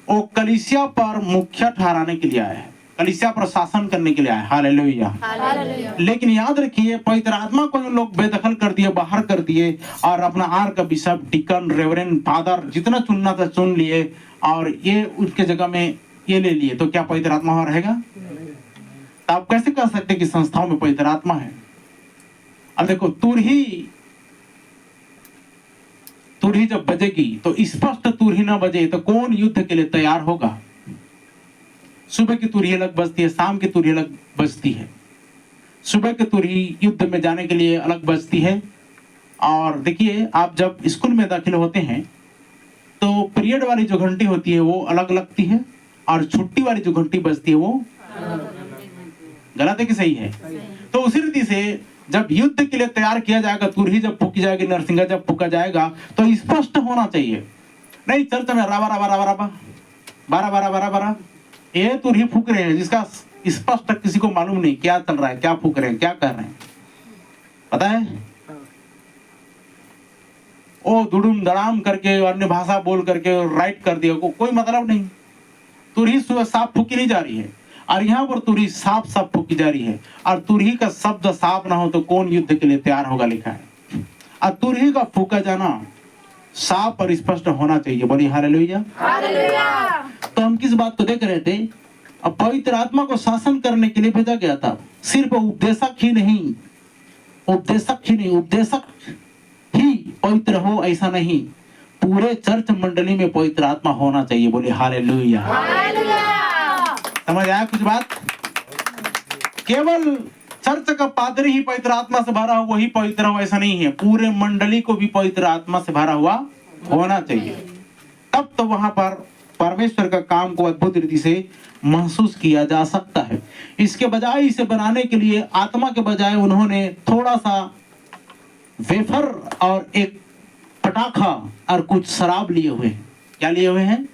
वो कलीसिया पर मुखिया ठहराने के लिए आया है, कलीसिया पर शासन करने के लिए आया। हालेलुया। लेकिन याद रखिए, पवित्र आत्मा को जो लोग बेदखल कर दिए, बाहर कर दिए और अपना arc bishop, deacon, reverend, father जितना चुनना था चुन लिए और ये उनके जगह में ये ले लिए, तो क्या पवित्र आत्मा वहां रहेगा? तो आप कैसे कह सकते कि संस्थाओं में पवित्र आत्मा है? अब देखो, तुरही जब बजेगी तो स्पष्ट तुरही ना बजे तो कौन युद्ध के लिए तैयार होगा? सुबह की तुरही अलग बजती है, शाम की तुरही अलग बजती है। सुबह की तुरही युद्ध में जाने के लिए अलग बजती है। और देखिए, आप जब स्कूल में दाखिल होते हैं तो पीरियड वाली जो घंटी होती है वो अलग लगती है और छुट्टी वाली जो घंटी बजती है वो गलत है कि सही है? तो उसी रीति से जब युद्ध के लिए तैयार किया जाएगा, तुरही जब फूकी जाएगी, नरसिंगा जब फूका जाएगा, तो स्पष्ट होना चाहिए। नहीं चर्च में राबा राबा राबा राबा बारह बारह बारह बारह ये तुरही फूक रहे हैं जिसका स्पष्ट किसी को मालूम नहीं क्या चल रहा है, क्या फूक रहे हैं, क्या कर रहे हैं, पता है? ओ दुडुम दड़ाम करके अन्य भाषा बोल करके राइट कर दिया, कोई मतलब नहीं। तुरही साफ फूकी नहीं जा रही है और यहाँ पर तुरही साफ साफ फूकी जा रही है। और तुरही का शब्द साफ ना हो तो कौन युद्ध के लिए तैयार होगा, लिखा है। और तुरही का फूका जाना साफ और स्पष्ट होना चाहिए। बोलिए हालेलुया। तो हम किस बात को देख रहे थे? अब पवित्र आत्मा को शासन करने के लिए भेजा गया था। सिर्फ उपदेशक ही नहीं, उपदेशक ही पवित्र हो ऐसा नहीं, पूरे चर्च मंडली में पवित्र आत्मा होना चाहिए। बोले हालेलुया। समझ आया कुछ बात? केवल चर्च का पादरी ही पवित्र आत्मा से भरा हो वही पवित्र हो ऐसा नहीं है, पूरे मंडली को भी पवित्र आत्मा से भरा हुआ होना चाहिए। तब तो वहां पर परमेश्वर का काम को अद्भुत रीति से महसूस किया जा सकता है। इसके बजाय इसे बनाने के लिए आत्मा के बजाय उन्होंने थोड़ा सा वेफर और एक पटाखा और कुछ शराब लिए हुए हैं। क्या लिए हुए हैं?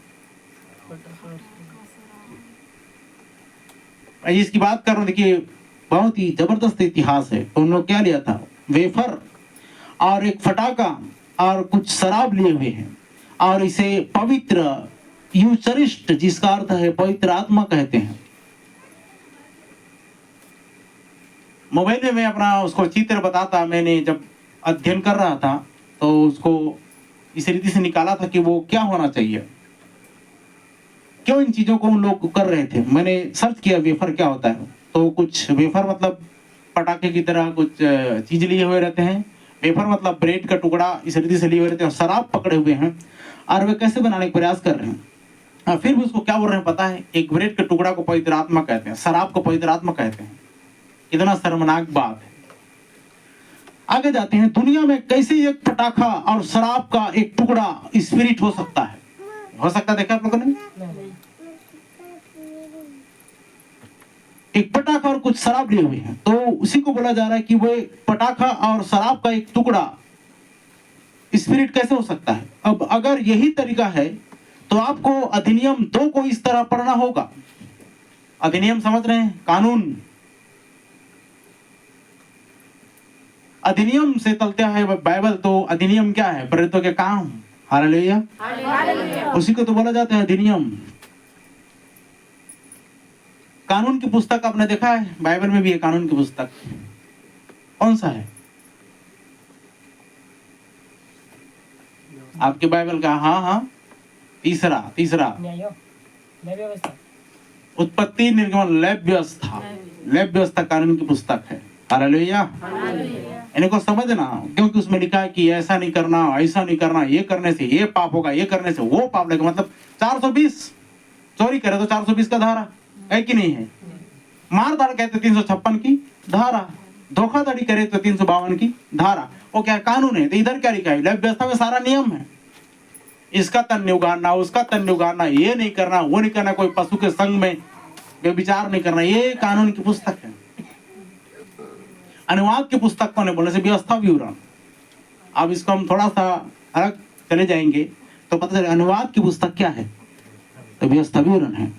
इसकी बात कर रहा हूं, देखिए बहुत ही जबरदस्त इतिहास है। तो उन्होंने क्या लिया था? वेफर और एक फटाका और कुछ शराब लिए हुए हैं और इसे पवित्र यूचरिस्ट, जिसका अर्थ है पवित्र आत्मा, कहते हैं। मोबाइल में मैं अपना उसको चित्र बताता, मैंने जब अध्ययन कर रहा था तो उसको इस रीति से निकाला था कि वो क्या होना चाहिए, क्यों इन चीजों को उन लोग कर रहे थे। मैंने सर्च किया वेफर क्या होता है, तो कुछ वेफर मतलब पटाखे की तरह कुछ चीज लिए हुए रहते हैं। वेफर मतलब ब्रेड का टुकड़ा इस रीति से लिए हुए रहते हैं, शराब पकड़े हुए हैं और वे कैसे बनाने का प्रयास कर रहे हैं। फिर भी उसको क्या बोल रहे हैं पता है? एक ब्रेड के टुकड़ा को पवित्र आत्मा कहते हैं, शराब को पवित्र आत्मा कहते हैं। इतना शर्मनाक बात है। आगे जाते हैं, दुनिया में कैसे एक पटाखा और शराब का एक टुकड़ा स्पिरिट हो सकता है? हो सकता देखा आप लोगों ने? एक पटाखा और कुछ शराब लिए हुए हैं, तो उसी को बोला जा रहा है कि वो पटाखा और शराब का एक टुकड़ा स्पिरिट कैसे हो सकता है। अब अगर यही तरीका है तो आपको अधिनियम 2 को इस तरह पढ़ना होगा। अधिनियम समझ रहे हैं? कानून। अधिनियम से चलता है बाइबल, तो अधिनियम क्या है? प्रेरितों के काम। हालेलुया। उसी को तो बोला जाता है अधिनियम। कानून की पुस्तक आपने देखा है? बाइबल में भी है कानून की पुस्तक। कौन सा है आपके बाइबल का? हाँ, तीसरा उत्पत्ति, निर्गमन, लैब व्यवस्था कानून की पुस्तक है। हालेलुया। इनको समझना, क्योंकि उसमें लिखा है कि ऐसा नहीं करना, ऐसा नहीं करना, ये करने से ये पाप होगा, ये करने से वो पाप लगेगा। मतलब 420 चोरी करे तो 420 का धारा है कि नहीं है? मारधाड़ कहते 356 की धारा, धोखाधड़ी करे तो 352 की धारा। वो क्या कानून है? तो इधर क्या लिखा है? लैब व्यवस्था में सारा नियम है। इसका तन्य उगाड़ना, उसका तन्य उगाड़ना, ये नहीं करना, वो नहीं करना, कोई पशु के संग में व्यभिचार नहीं करना, ये कानून की पुस्तक है। अनुवाद की पुस्तक को नहीं बोलने से व्यवस्था विवरण। अब इसको हम थोड़ा सा अलग चले जाएंगे तो पता चले अनुवाद की पुस्तक क्या है, तो व्यवस्था विवरण है।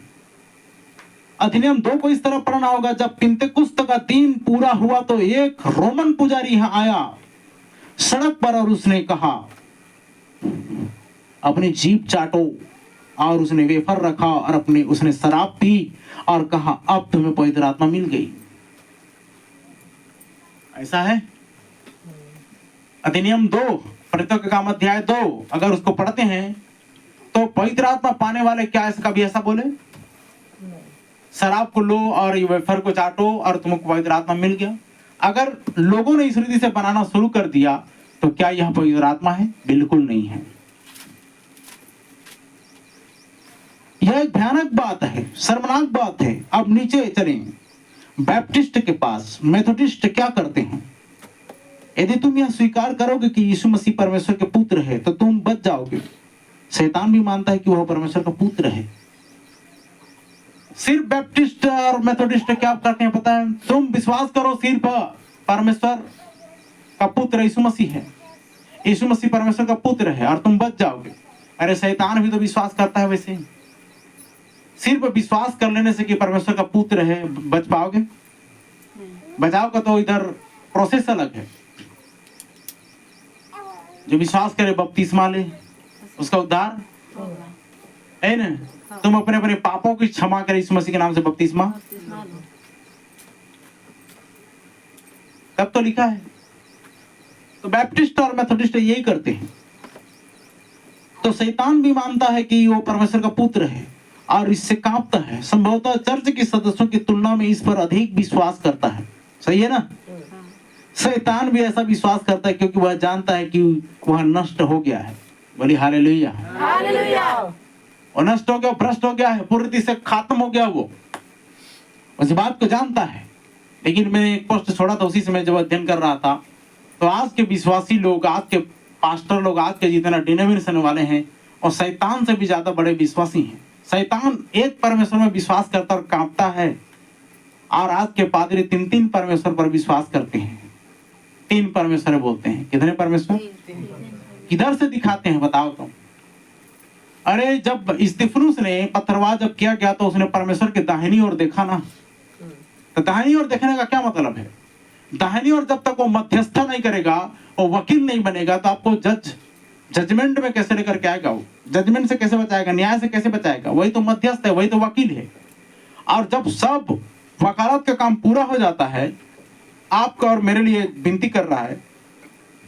अधिनियम 2 को इस तरह पढ़ना होगा, जब पिंतेकुस्त का दिन पूरा हुआ तो एक रोमन पुजारी यहाँ आया सड़क पर और उसने कहा, अपनी जीभ चाटो, और उसने वेफर रखा और उसने शराब पी और कहा, अब तुम्हें पवित्र आत्मा मिल गई। ऐसा है। अधिनियम 2 प्रेरितों के काम अध्याय 2 अगर उसको पढ़ते हैं तो पवित्र आत्मा पाने वाले क्या ऐसा कभी ऐसा बोले? शराब को लो और वेफर को चाटो और तुमको पवित्र आत्मा मिल गया। अगर लोगों ने इस रीति से बनाना शुरू कर दिया तो क्या यह पवित्र आत्मा है? बिल्कुल नहीं है। यह एक भयानक बात है, शर्मनाक बात है। अब नीचे चलें, बैप्टिस्ट के पास। मेथोडिस्ट क्या करते हैं? यदि तुम यह स्वीकार करोगे कि यीशु मसीह परमेश्वर के पुत्र है तो तुम बच जाओगे। शैतान भी मानता है कि वह परमेश्वर का पुत्र है। सिर्फ बैप्टिस्ट और मेथोडिस्ट क्या करते हैं पता है? तुम विश्वास करो सिर्फ परमेश्वर का पुत्र यीशु मसीह है, यीशु मसीह परमेश्वर का पुत्र है और तुम बच जाओगे। अरे शैतान भी तो विश्वास करता है वैसे। सिर्फ विश्वास कर लेने से कि परमेश्वर का पुत्र है बच पाओगे? बचाव का तो इधर प्रोसेस अलग है। जो विश्वास करे बपतिस्मा ले, उसका उद्धार है ना। तुम अपने अपने पापों की क्षमा करे यीशु मसीह के नाम से बपतिस्मा, तब तो लिखा है। तो बैप्टिस्ट और मेथोडिस्ट यही करते हैं। तो शैतान भी मानता है कि वो परमेश्वर का पुत्र है और इससे कांपता है। संभवतः चर्च के सदस्यों की तुलना में इस पर अधिक विश्वास करता है। सही है ना? शैतान भी ऐसा विश्वास करता है क्योंकि वह जानता है कि वह नष्ट हो गया है। बोली हालेलुया। और नष्ट हो गया, भ्रष्ट हो गया है, पूरी रीति से खत्म हो गया। वो उस बात को जानता है। लेकिन मैंने एक पोस्ट छोड़ा था, उसी से मैं जब अध्ययन कर रहा था, तो आज के विश्वासी लोग, आज के पास्टर लोग, आज के जितना डिनोमिनेशन वाले हैं, और शैतान से भी ज्यादा बड़े विश्वासी हैं। शैतान एक परमेश्वर में विश्वास करता और कांपता है, और आज के पादरी तीन तीन परमेश्वर पर विश्वास करते हैं। 3 परमेश्वर बोलते हैं। कितने परमेश्वर? किधर से दिखाते हैं बताओ तो? अरे जब स्तिफनुस ने पत्थरवाह जब किया गया तो उसने परमेश्वर के दाहिनी ओर देखा ना। तो दाहिनी ओर देखने का क्या मतलब है? दाहिनी ओर जब तक वो मध्यस्थता नहीं करेगा, वो वकील नहीं बनेगा, तो आपको जजमेंट में कैसे लेकर के आएगा? वो जजमेंट से कैसे बचाएगा? न्याय से कैसे बचाएगा? वही तो मध्यस्थ है, वही तो वकील है। और जब सब वकालत का काम पूरा हो जाता है, आपका और मेरे लिए विनती कर रहा है,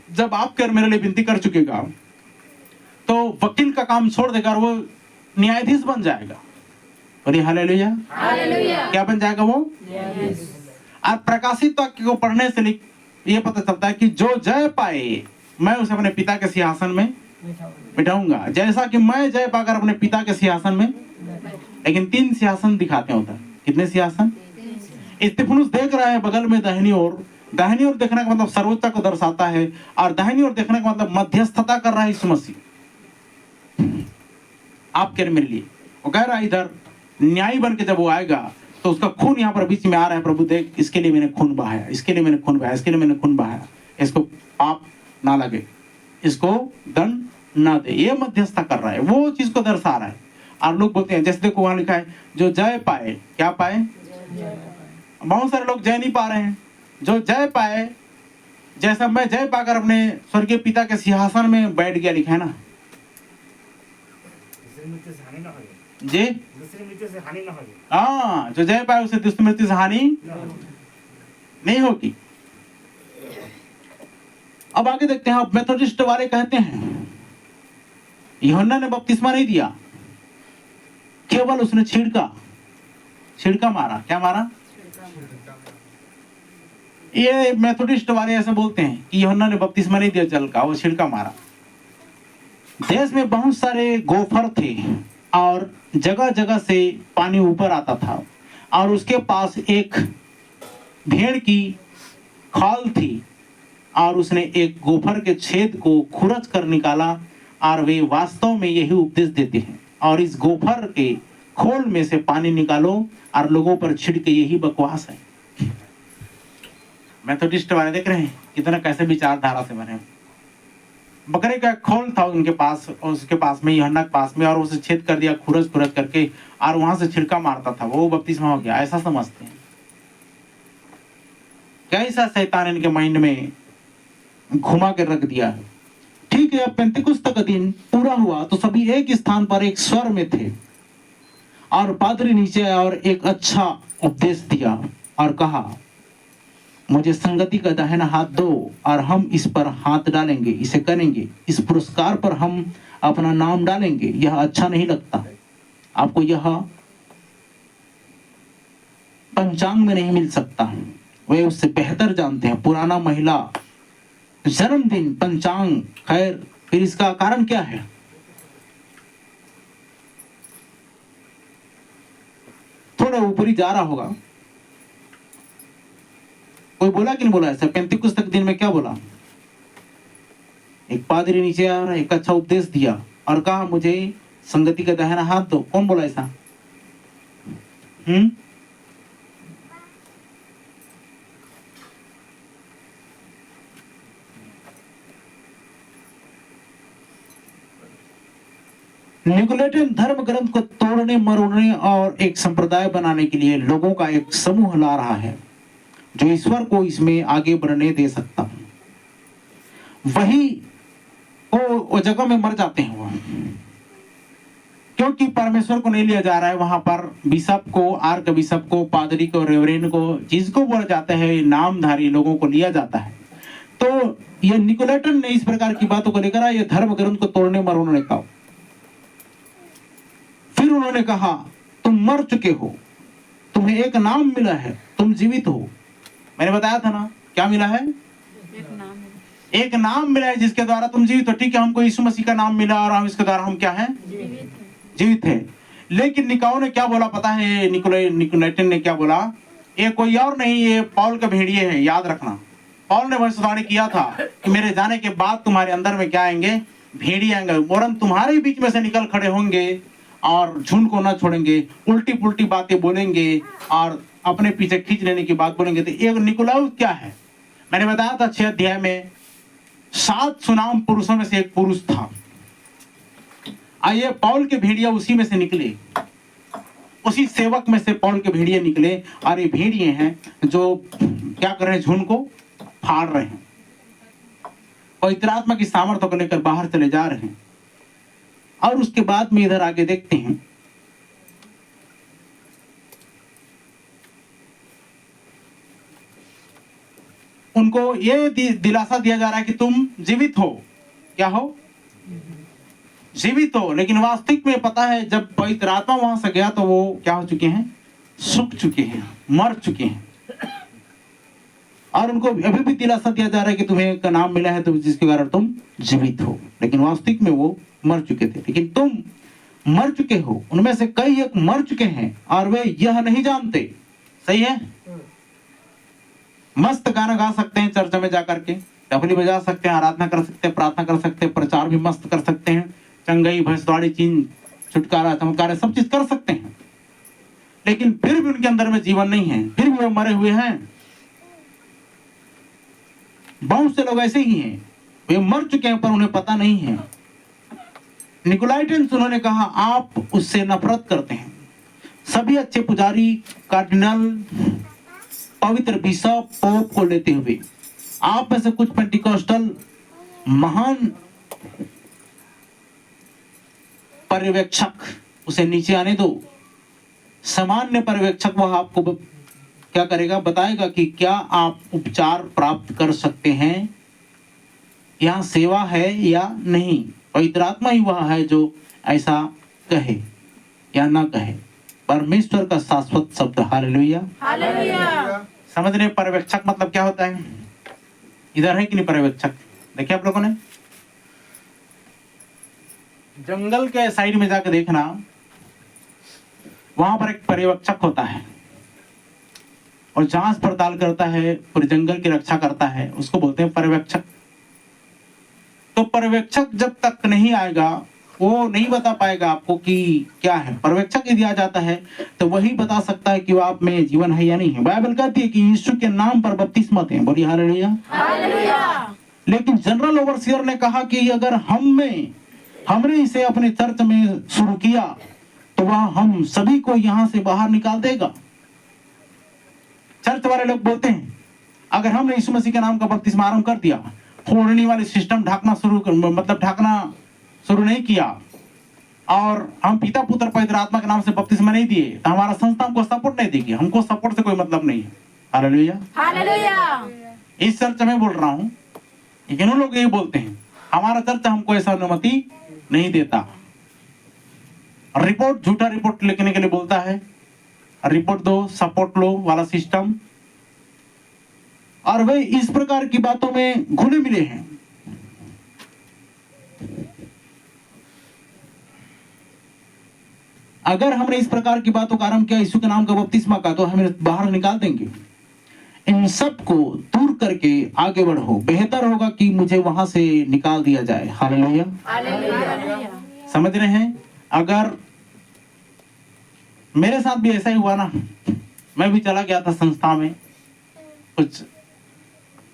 जब आपके और मेरे लिए विनती कर चुकेगा तो वकील का काम छोड़ देगा और वो न्यायाधीश बन जाएगा। बोलिए हालेलुया। क्या बन जाएगा वो? और प्रकाशित वाक्य को पढ़ने से ये पता चलता है कि जो जय पाए मैं उसे अपने पिता के सिंहासन में बिठाऊंगा, जैसा कि मैं जय पाकर अपने पिता के सिंहासन में। लेकिन 3 सिंहासन दिखाते हैं उधर। कितने सिंहासन? स्तिफनुस देख रहा है बगल में दाहिनी ओर। दाहिनी ओर देखने का मतलब सर्वोच्च को दर्शाता है, और दाहिनी ओर देखने का मतलब मध्यस्थता कर रहा है यीशु मसीह आपके मेरे लिए। वो कह रहा है इधर न्यायी बन के जब वो आएगा तो उसका खून यहाँ पर बीच में आ रहा है। प्रभु देख, इसके लिए मैंने खून बहाया, इसके लिए मैंने खून बहाया, इसके लिए मैंने खून बहाया, इसको पाप ना लगे, इसको दंड ना दे। ये मध्यस्थता कर रहा है, वो चीज को दर्शा रहा है। और लोग बोलते हैं, जैसे देखो वहां लिखा है जो जय पाए। क्या पाए? बहुत सारे लोग जय नहीं पा रहे हैं। जो जय पाए, जैसा मैं जय पाकर अपने स्वर्गीय पिता के सिंहासन में बैठ गया, लिखा है ना जी। हाँ, जो जय पाए उसे दुष्ट मृत्यु से हानि नहीं होगी। अब आगे देखते हैं। अब मेथोडिस्ट वाले कहते हैं यूहन्ना ने बपतिस्मा नहीं दिया, केवल उसने छिड़का मारा। क्या मारा? ये मेथोडिस्ट वाले ऐसे बोलते हैं कि यूहन्ना ने बपतिस्मा नहीं दिया जल का, वो छिड़का मारा। देश में बहुत सारे गोफर थे और जगह जगह से पानी ऊपर आता था, और उसके पास एक भेड़ की खाल थी, और उसने एक गोफर के छेद को खुरच कर निकाला, और वे वास्तव में यही उपदेश देते हैं। और इस गोफर के खोल में से पानी निकालो और लोगों पर छिड़के, यही बकवास है। मेथोडिस्ट वाले देख रहे हैं कितना कैसे विचारधारा से बने। बकरे का खोल था उनके पास, और उसके पास में यूहन्ना के पास में, और उसे छेद कर दिया खुरच करके, और वहां से छिड़का मारता था, वो बपतिस्मा हो गया, ऐसा समझते हैं। कैसा शैतान इनके माइंड में घुमा के रख दिया है। ठीक है, अब पेंतिकुस्त का दिन पूरा हुआ तो सभी एक स्थान पर एक स्वर में थे, और पादरी नीचे आया और एक अच्छा उपदेश दिया और कहा, मुझे संगति का दाहिना हाथ दो और हम इस पर हाथ डालेंगे, इसे करेंगे, इस पुरस्कार पर हम अपना नाम डालेंगे। यह अच्छा नहीं लगता आपको, यह पंचांग में नहीं मिल सकता। वे उससे बेहतर जानते हैं, पुराना महिला जन्मदिन पंचांग। खैर, फिर इसका कारण क्या है? थोड़ा ऊपरी जा रहा होगा। कोई बोला कि नहीं बोला? ऐसा पेंतिकुस्त के दिन में क्या बोला? एक पादरी नीचे आ रहा है, एक अच्छा उपदेश दिया, और कहा मुझे संगति का दाहिना हाथ दो। कौन बोला ऐसा? निकोलेटन धर्म ग्रंथ को तोड़ने मरोड़ने और एक संप्रदाय बनाने के लिए लोगों का एक समूह ला रहा है जो ईश्वर को इसमें आगे बढ़ने दे सकता। वही वो जगह में मर जाते हैं वो, क्योंकि परमेश्वर को नहीं लिया जा रहा है। वहां पर बिशप को, आर्क बिशप को, पादरी को, रेवरेंड को, जिसको बोला जाता है नामधारी लोगों को लिया जाता है। तो ये निकोलेटन ने इस प्रकार की बातों को लेकर ये धर्म ग्रंथ को तोड़ने मरोड़ने का। फिर उन्होंने कहा तुम मर चुके हो, तुम्हें एक नाम मिला है, तुम जीवित हो। मैंने बताया था ना, क्या मिला है? एक नाम मिला है जिसके द्वारा तुम जीवित हो। ठीक है, हमको यीशु मसीह का नाम मिला और हम इसके द्वारा हम क्या है? जीवित है। लेकिन निकाओ ने क्या बोला पता है? निकोलेटन ने क्या बोला? ये कोई और नहीं, ये पौल का भेड़िए है। याद रखना, पौल ने भविष्यवाणी किया था कि मेरे जाने के बाद तुम्हारे अंदर में क्या आएंगे? भेड़िए आएंगे, वरन तुम्हारे बीच में से निकल खड़े होंगे और झुंड को न छोड़ेंगे, उल्टी पुल्टी बातें बोलेंगे और अपने पीछे खींच लेने की बात बोलेंगे। तो एक निकोलाउस क्या है? मैंने बताया था 6 अध्याय में 7 सुनाम पुरुषों में से एक पुरुष था। आइए, पौल के भेड़िया उसी में से निकले, उसी सेवक में से पौल के भेड़िए निकले। और ये भेड़िए हैं जो क्या कर रहे हैं? झुंड को फाड़ रहे हैं, पवित्र आत्मा की सामर्थ्य को लेकर बाहर चले जा रहे हैं। और उसके बाद में इधर आगे देखते हैं, उनको ये दिलासा दिया जा रहा है कि तुम जीवित हो। क्या हो? जीवित हो। लेकिन वास्तविक में पता है, जब पवित्र आत्मा वहां से गया तो वो क्या हो चुके हैं? सूख चुके हैं, मर चुके हैं। और उनको अभी भी दिलासा दिया जा रहा है कि तुम्हें एक नाम मिला है तो जिसके कारण तुम जीवित हो। लेकिन वास्तविक में वो मर चुके थे। लेकिन तुम मर चुके हो, उनमें से कई एक मर चुके हैं और वे यह नहीं जानते। सही है? मस्त गाना गा सकते हैं, चर्च में जाकर के डफली बजा सकते हैं, आराधना कर सकते हैं, प्रार्थना कर सकते हैं, प्रचार भी मस्त कर सकते हैं, चंगई भैंसवाड़ी चीन छुटकारा चमत्कार सब चीज कर सकते हैं। लेकिन फिर भी उनके अंदर में जीवन नहीं है, फिर भी वो मरे हुए हैं। बहुत से लोग ऐसे ही हैं, वे मर चुके हैं पर उन्हें पता नहीं है। निकोलाइटेंस उन्होंने कहा आप उससे नफरत करते हैं। सभी अच्छे पुजारी, कार्डिनल, पवित्र बिशप, पोप को लेते हुए आप में से कुछ पेंटिकोस्टल महान पर्यवेक्षक, उसे नीचे आने दो। सामान्य पर्यवेक्षक वह आपको क्या करेगा? बताएगा कि क्या आप उपचार प्राप्त कर सकते हैं, यहाँ सेवा है या नहीं। पवित्र आत्मा ही वह है जो ऐसा कहे या ना कहे। परमेश्वर का शाश्वत शब्द। Hallelujah, hallelujah. समझ रहे? पर्यवेक्षक मतलब क्या होता है? इधर है कि नहीं पर्यवेक्षक? देखिए आप लोगों ने, जंगल के साइड में जाकर देखना, वहां पर एक पर्यवेक्षक होता है और जांच पड़ताल करता है, पूरे जंगल की रक्षा करता है, उसको बोलते हैं पर्यवेक्षक। तो पर्यवेक्षक जब तक नहीं आएगा वो नहीं बता पाएगा आपको कि क्या है। पर्यवेक्षक यदि आ जाता है तो वही बता सकता है कि वो आप में जीवन है या नहीं है। बाइबल कहती है कि यीशु के नाम पर बपतिस्मा दें। बोलिए हालेलुया, हालेलुया। लेकिन जनरल ओवरसीयर ने कहा कि अगर हमने इसे अपने चर्च में शुरू किया तो वह हम सभी को यहां से बाहर निकाल देगा। चर्च वाले लोग बोलते हैं अगर हमने यीशु मसीह के नाम का बपतिस्मा आरंभ कर दिया, फोड़ने वाले सिस्टम ढाकना शुरू नहीं किया और हम पिता पुत्र पवित्र आत्मा के नाम से बपतिस्मा नहीं दिए तो हमारा संस्था हमको सपोर्ट नहीं देगी। हमको सपोर्ट से कोई मतलब नहीं है। Hallelujah, hallelujah. इस चर्च में बोल रहा हूं, लेकिन लोग यही बोलते हैं हमारा चर्च हमको ऐसा अनुमति नहीं देता। रिपोर्ट, झूठा रिपोर्ट लिखने के लिए बोलता है, रिपोर्ट दो, सपोर्ट लो वाला सिस्टम। और वे इस प्रकार की बातों में घुले मिले हैं। अगर हमने इस प्रकार की बातों का आरंभ किया यीशु के नाम का बपतिस्मा का, तो हमें बाहर निकाल देंगे। इन सब को दूर करके आगे बढ़ो। बेहतर होगा कि मुझे वहां से निकाल दिया जाए। Hallelujah, hallelujah. समझ रहे हैं? अगर मेरे साथ भी ऐसा ही हुआ ना, मैं भी चला गया था संस्था में कुछ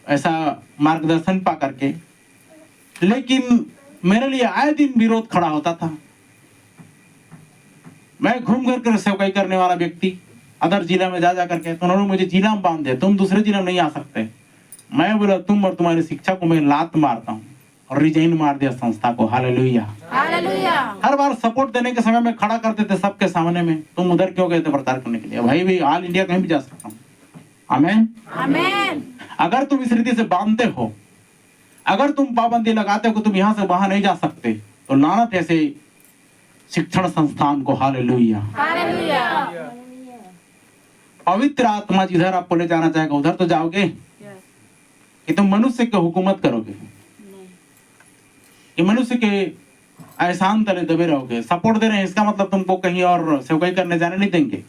ऐसा मार्गदर्शन पा करके, लेकिन मेरे लिए आए दिन विरोध खड़ा होता था। मैं घूम घर कर सेवकाई करने वाला व्यक्ति अदर जिला में जा करके, तो उन्होंने मुझे जिला में बांध दिया, तुम दूसरे जिला में नहीं आ सकते। मैं बोला तुम और तुम्हारी शिक्षा को मैं लात मारता हूँ, और रिजाइन मार दिया संस्था को। Hallelujah, hallelujah. हर बार सपोर्ट देने के समय में खड़ा करते थे सबके सामने में, तुम उधर क्यों गए थे प्रचार करने के लिए? भाई भाई ऑल इंडिया कहीं भी जा सकता हूँ। आमेन, आमेन। अगर तुम इस रीति से बांधते हो, अगर तुम पाबंदी लगाते हो कि तुम यहाँ से वहां नहीं जा सकते, तो लानत ऐसे शिक्षण संस्थान को। Hallelujah, hallelujah. पवित्र आत्मा जिधर आपको ले जाना चाहेगा उधर तो जाओगे कि तुम मनुष्य की हुकूमत करोगे, कि मनुष्य के एहसान तले दबे रहोगे? सपोर्ट दे रहे हैं इसका मतलब तुमको कहीं और सेवकाई करने जाने नहीं देंगे।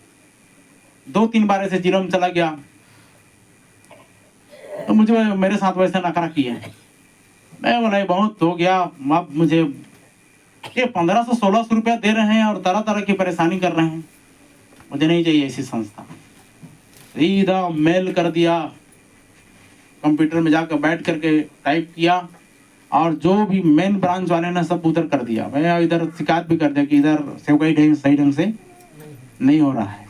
2-3 बार ऐसे जिलों में चला गया, तो मुझे मेरे साथ वैसे नखरा किया। मैं बोला बहुत हो गया, अब मुझे ये 1500-1600 रुपया दे रहे हैं और तरह तरह की परेशानी कर रहे हैं, मुझे नहीं चाहिए ऐसी संस्था। सीधा मेल कर दिया, कंप्यूटर में जाकर बैठ करके टाइप किया, और जो भी मेन ब्रांच वाले ने सब उधर कर दिया। मैं इधर शिकायत भी कर दिया कि इधर सेवकाई सही ढंग से नहीं हो रहा है,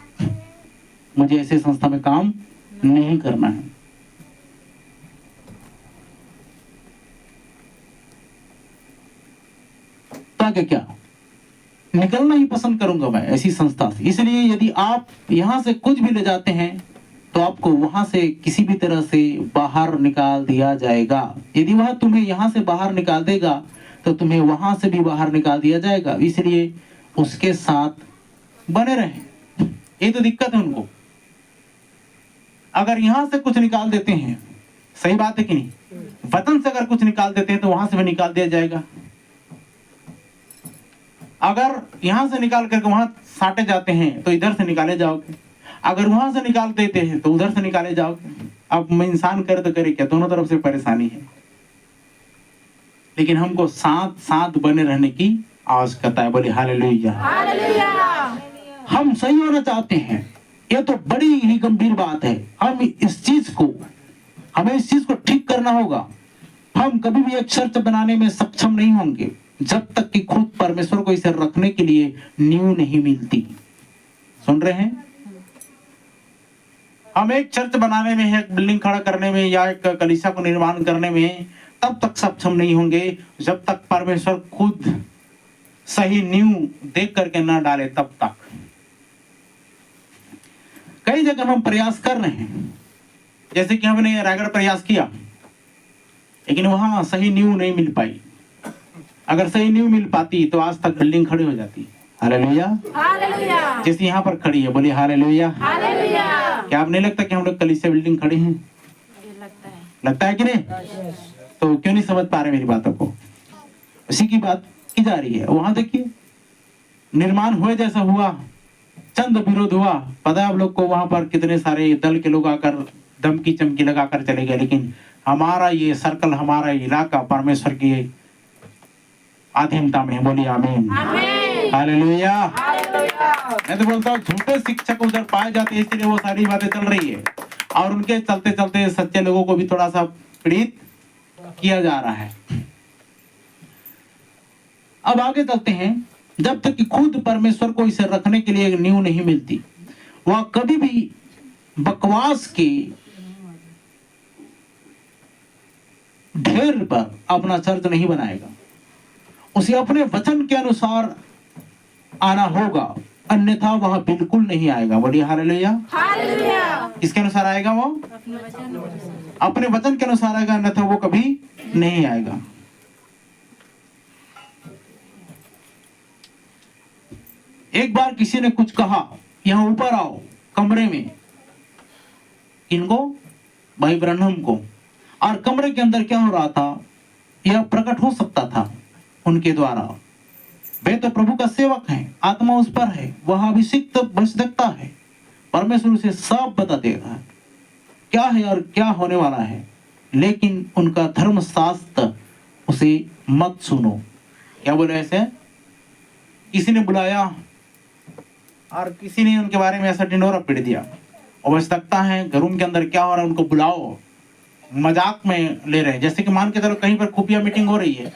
मुझे ऐसे संस्था में काम नहीं करना है। तो आगे क्या, निकलना ही पसंद करूंगा मैं ऐसी संस्था से। इसलिए यदि आप यहां से कुछ भी ले जाते हैं तो आपको वहां से किसी भी तरह से बाहर निकाल दिया जाएगा। यदि वह तुम्हें यहां से बाहर निकाल देगा तो तुम्हें वहां से भी बाहर निकाल दिया जाएगा। इसलिए उसके साथ बने रहें। ये तो दिक्कत है उनको। अगर यहां से कुछ निकाल देते हैं, सही बात है कि नहीं? वतन से अगर कुछ निकाल देते हैं तो वहां से भी निकाल दिया जाएगा। अगर यहां से निकाल करके वहां साटे जाते हैं तो इधर से निकाले जाओगे, अगर वहां से निकाल देते हैं तो उधर से निकाले जाओगे। अब मैं इंसान करे तो करे क्या, दोनों तरफ से परेशानी है। लेकिन हमको साथ साथ बने रहने की आवश्यकता है। बोले हालेलुया, हालेलुया। हम सही होना चाहते हैं, ये तो बड़ी ही गंभीर बात है। हमें इस चीज को ठीक करना होगा। हम कभी भी एक चर्च बनाने में सक्षम नहीं होंगे जब तक कि खुद परमेश्वर को इसे रखने के लिए नींव नहीं मिलती। सुन रहे हैं? हम एक चर्च बनाने में, एक बिल्डिंग खड़ा करने में, या एक कलीसिया को निर्माण करने में तब तक सक्षम नहीं होंगे जब तक परमेश्वर खुद सही नींव देख करके न डाले, तब तक। कई जगह हम प्रयास कर रहे हैं, जैसे कि हमने रायगढ़ प्रयास किया, लेकिन वहां सही नींव नहीं मिल पाई। अगर सही नींव मिल पाती तो आज तक बिल्डिंग खड़ी हो जाती। Hallelujah, hallelujah. जैसे यहाँ पर खड़ी है। बोलिए हालेलुया। हालेलुया। क्या आप नहीं लगता कि हम लोग कलीसिया बिल्डिंग खड़ी हैं? लगता है कि नहीं? तो क्यों नहीं समझ पा रहे मेरी बातों को? उसी की बात की जा रही है। वहां देखिए निर्माण हुए जैसा हुआ, चंद विरोध हुआ। पता है आप लोग को, वहां पर कितने सारे दल के लोग आकर धमकी चमकी लगाकर चले गए, लेकिन हमारा ये सर्कल, हमारा इलाका परमेश्वर की अधीनता में। बोलिए आमीन, हालेलुया। मैं तो बोलता हूँ झूठे शिक्षक उधर पाए जाते हैं, इसलिए वो सारी बातें चल रही है, और उनके चलते चलते सच्चे लोगों को भी थोड़ा सा पीड़ित किया जा रहा है। अब आगे चलते हैं। जब तक कि खुद परमेश्वर को इसे रखने के लिए एक नींव नहीं मिलती, वह कभी भी बकवास के ढेर पर अपना चर्च नहीं बनाएगा। उसे अपने वचन के अनुसार आना होगा, अन्यथा वह बिल्कुल नहीं आएगा। बोलिए हालेलुया। हालेलुया। किसके अनुसार आएगा? वो अपने वचन के अनुसार आएगा, अन्यथा वो कभी नहीं आएगा। एक बार किसी ने कुछ कहा, यहाँ ऊपर आओ कमरे में, इनको भाई ब्रह्मम को, और कमरे के अंदर क्या हो रहा था यह प्रकट हो सकता था उनके द्वारा। वे तो प्रभु का सेवक है, आत्मा उस पर है, वह अभिषिक्त भविष्यद्वक्ता है, परमेश्वर उसे सब बता देगा क्या है और क्या होने वाला है। लेकिन उनका धर्मशास्त्र उसे मत सुनो। क्या बोले ऐसे? किसी ने बुलाया और किसी ने उनके बारे में ऐसा ढिंढोरा पीट दिया, और बस लगता है रूम के अंदर क्या हो रहा है उनको बुलाओ, मजाक में ले रहे हैं। जैसे कि मान के चलो कहीं पर खुफिया मीटिंग हो रही है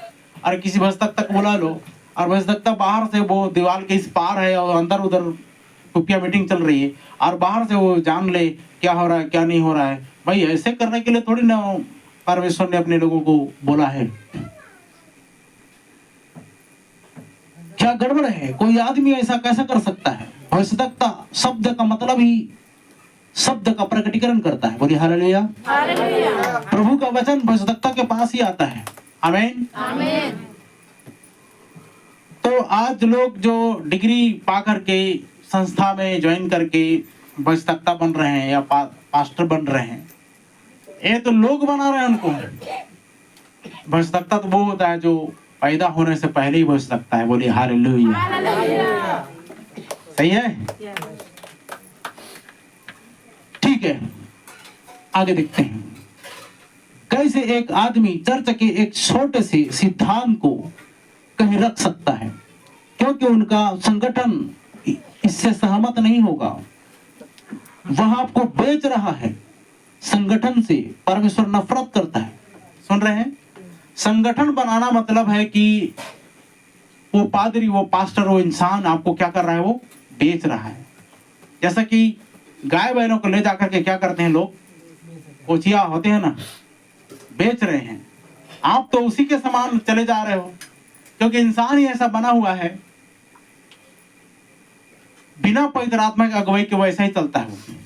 और किसी भजतक तक बुला लो, और भजतक बाहर से वो दीवार के इस पार है और अंदर उधर खुफिया मीटिंग चल रही है, और बाहर से वो जान ले क्या हो रहा है क्या नहीं हो रहा है। भाई ऐसे करने के लिए थोड़ी ना परमेश्वर ने अपने लोगों को बोला है। क्या गड़बड़ है? कोई आदमी ऐसा कैसा कर सकता है? भविष्यवक्ता शब्द का मतलब ही शब्द का प्रकटीकरण करता है। बोलिए हालेलुया। हालेलुया। प्रभु का वचन भविष्यवक्ता के पास ही आता है। आमीन। आमीन। तो आज लोग जो डिग्री पा करके संस्था में ज्वाइन करके भविष्यवक्ता बन रहे हैं या पास्टर बन रहे हैं, ये तो लोग बना रहे हैं उनको। भविष्यवक्ता तो वो होता है जो पैदा होने से पहले ही भविष्यवक्ता है। बोलिए हालेलुया। हालेलुया। सही है, ठीक है। आगे देखते हैं कैसे एक आदमी चर्च के एक छोटे से सिद्धांत को कहीं रख सकता है, क्योंकि उनका संगठन इससे सहमत नहीं होगा। वह आपको बेच रहा है। संगठन से परमेश्वर नफरत करता है। सुन रहे हैं? संगठन बनाना मतलब है कि वो पादरी, वो पास्टर, वो इंसान आपको क्या कर रहा है? वो बेच रहा है। जैसा कि गाय बैलों को ले जाकर के क्या करते हैं लोग, कोचिया होते हैं ना, बेच रहे हैं। आप तो उसी के समान चले जा रहे हो, क्योंकि इंसान ही ऐसा बना हुआ है, बिना पवित्र आत्मा के अगुवाई के वैसा ही चलता है।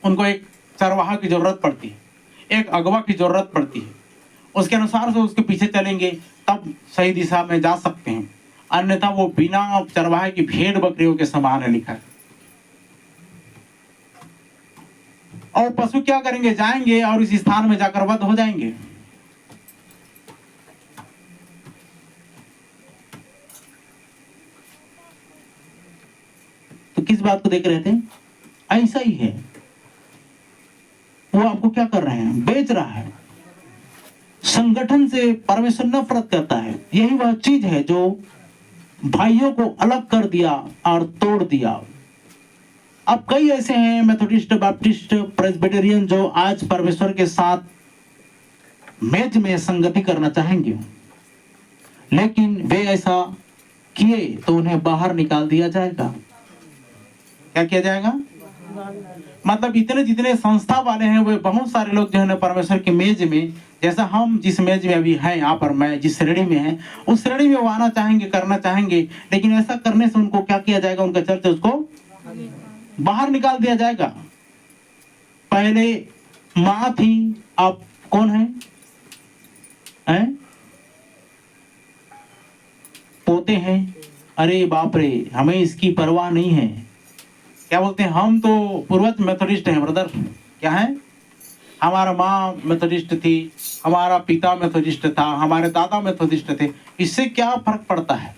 उनको एक चरवाहा की जरूरत पड़ती है, एक अगवा की जरूरत पड़ती है। उसके अनुसार से उसके पीछे चलेंगे तब सही दिशा में जा सकते हैं, अन्यथा वो बिना चरवाहे की भेड़ बकरियों के समान है, लिखा है। और पशु क्या करेंगे? जाएंगे और इस स्थान में जाकर वध हो जाएंगे। तो किस बात को देख रहे थे? ऐसा ही है, वो आपको क्या कर रहे हैं? बेच रहा है। संगठन से परमेश्वर नफरत करता है। यही वह चीज है जो भाइयों को अलग कर दिया और तोड़ दिया। अब कई ऐसे हैं मेथोडिस्ट, बैप्टिस्ट, प्रेस्बिटेरियन जो आज परमेश्वर के साथ मेज में संगति करना चाहेंगे, लेकिन वे ऐसा किए तो उन्हें बाहर निकाल दिया जाएगा। क्या किया जाएगा? मतलब इतने जितने संस्था वाले हैं, वे बहुत सारे लोग जो है ना परमेश्वर की मेज में, जैसा हम जिस मेज में अभी हैं यहाँ पर, मैं जिस श्रेणी में है उस श्रेणी में वो आना चाहेंगे, करना चाहेंगे, लेकिन ऐसा करने से उनको क्या किया जाएगा? उनका चर्च उसको बाहर निकाल दिया जाएगा। पहले माँ थी, अब कौन है? पोते हैं। अरे बाप रे, हमें इसकी परवाह नहीं है। क्या बोलते हैं? हम तो पूर्वज मेथोडिस्ट हैं ब्रदर। क्या है? हमारा माँ मेथोडिस्ट थी, हमारा पिता मेथोडिस्ट था, हमारे दादा मेथोडिस्ट थे। इससे क्या फर्क पड़ता है?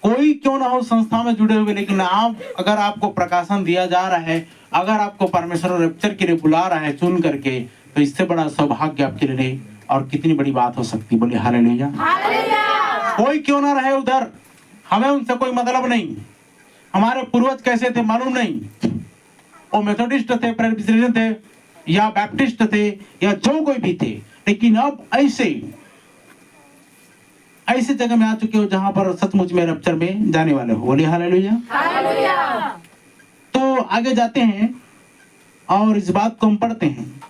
कोई क्यों ना हो संस्था में जुड़े हुए, लेकिन आप, अगर आपको प्रकाशन दिया जा रहा है, अगर आपको परमेश्वर रैप्चर के लिए बुला रहा है चुन करके, तो इससे बड़ा सौभाग्य आपके लिए और कितनी बड़ी बात हो सकती है। बोलिए हालेलुया। कोई क्यों ना रहे उधर, हमें उनसे कोई मतलब नहीं। हमारे पूर्वज कैसे थे मालूम नहीं, वो मेथोडिस्ट थे, प्रेस्बिटेरियन थे, या बैप्टिस्ट थे, या जो कोई भी थे, लेकिन अब ऐसे जगह में आ चुके हो जहां पर सचमुच में रैप्चर में जाने वाले हो। बोलिए हालेलुया। तो आगे जाते हैं और इस बात को हम पढ़ते हैं।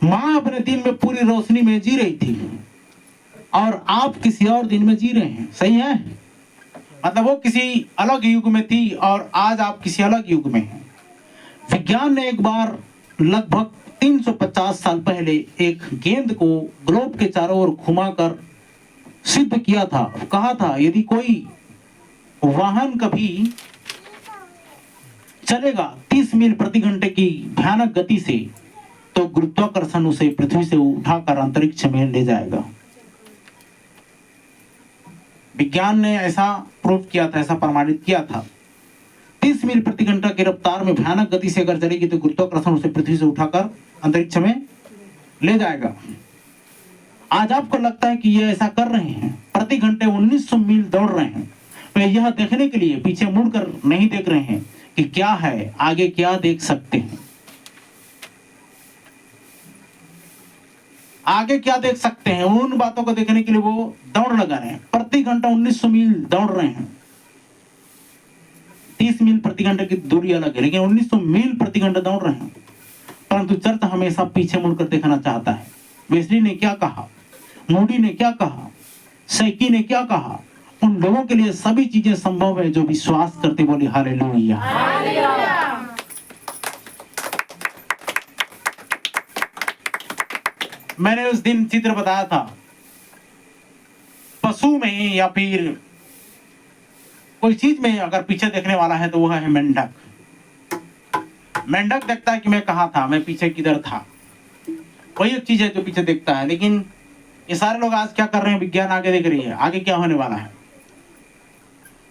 माँ अपने दिन में पूरी रोशनी में जी रही थी और आप किसी और दिन में जी रहे हैं। सही है? मतलब वो किसी अलग युग में थी और आज आप किसी अलग युग में हैं। विज्ञान ने एक बार लगभग 350 साल पहले एक गेंद को ग्लोब के चारों ओर घुमाकर सिद्ध किया था। कहा था यदि कोई वाहन कभी चलेगा 30 मील प्रति घंटे की भयानक गति से, तो गुरुत्वाकर्षण उसे पृथ्वी से उठाकर अंतरिक्ष में ले जाएगा। विज्ञान ने ऐसा प्रूव किया था, ऐसा प्रमाणित किया था। 30 30 मील प्रति घंटा की रफ्तार में भयानक गति से अगर चलेगी तो गुरुत्वाकर्षण उसे पृथ्वी से उठाकर अंतरिक्ष में ले जाएगा। आज आपको लगता है कि ये ऐसा कर रहे हैं, प्रति घंटे 1900 मील दौड़ रहे हैं, वे यह देखने के लिए पीछे मुड़कर नहीं देख रहे हैं कि क्या है आगे, क्या देख सकते हैं, आगे क्या देख सकते हैं, उन बातों को देखने के लिए वो दौड़ लगा रहे हैं। प्रति घंटा 1900 मील दौड़ रहे हैं। 30 मील प्रति घंटे की दूरी अलग है, लेकिन 1900 मील प्रति घंटा दौड़ रहे हैं। परंतु चर्च हमेशा पीछे मुड़कर देखना चाहता है। वेस्ली ने क्या कहा, मूडी ने क्या कहा, सैकी ने क्या कहा, उन लोगों के लिए सभी चीजें संभव है जो विश्वास करते। बोले हालेलुया। मैंने उस दिन चित्र बताया था, पशु में या फिर कोई चीज में अगर पीछे देखने वाला है तो वह है मेंढक। मेंढक देखता है कि मैं कहाँ था, मैं पीछे किधर था। वही एक चीज है जो पीछे देखता है। लेकिन ये सारे लोग आज क्या कर रहे हैं, विज्ञान आगे देख रही है, आगे क्या होने वाला है।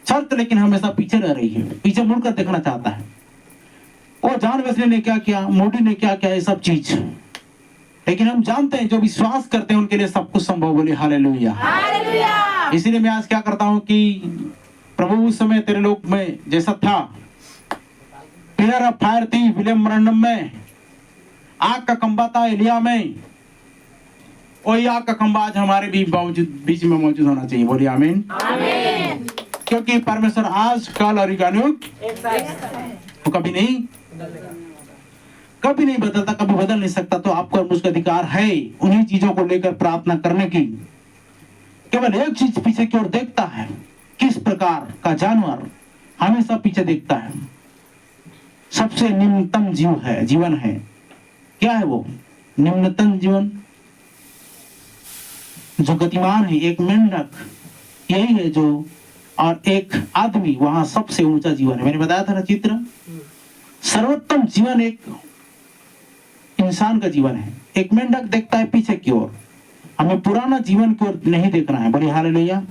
चर्च लेकिन हमेशा पीछे रह रही है, पीछे मुड़कर देखना चाहता है। और जॉन वेस्ली ने क्या किया, मोडी ने क्या किया, ये सब चीज। लेकिन हम जानते हैं जो विश्वास करते हैं उनके लिए सब कुछ संभव। बोले हालेलुया। इसीलिए मैं आज क्या करता हूँ कि प्रभु उस समय तेरे लोग में जैसा था, पिलर ऑफ फायर थी विलियम ब्रैनम में, आग का खंबा था एलिया में, वही आग का खंबा आज हमारे भी बीच में मौजूद होना चाहिए। बोलिए आमीन। क्योंकि परमेश्वर आज कल और युगानुयुग तो कभी नहीं बदलता, कभी बदल नहीं सकता। तो आपको और मुझको अधिकार है उन्हीं चीजों को लेकर प्रार्थना करने की। केवल एक चीज पीछे की ओर देखता है, किस प्रकार का जानवर हमेशा पीछे देखता है। सबसे निम्नतम जीवन है। क्या है वो निम्नतम जीवन? जो गतिमान है, एक मेंढक यही है जो, और एक आदमी वहां सबसे ऊंचा जीवन है। मैंने बताया था ना चित्र, सर्वोत्तम जीवन एक इंसान का जीवन है। एक मेंढक देखता है पीछे की ओर। हमें पुराना जीवन की ओर नहीं देखना है। बोलिए हालेलुया।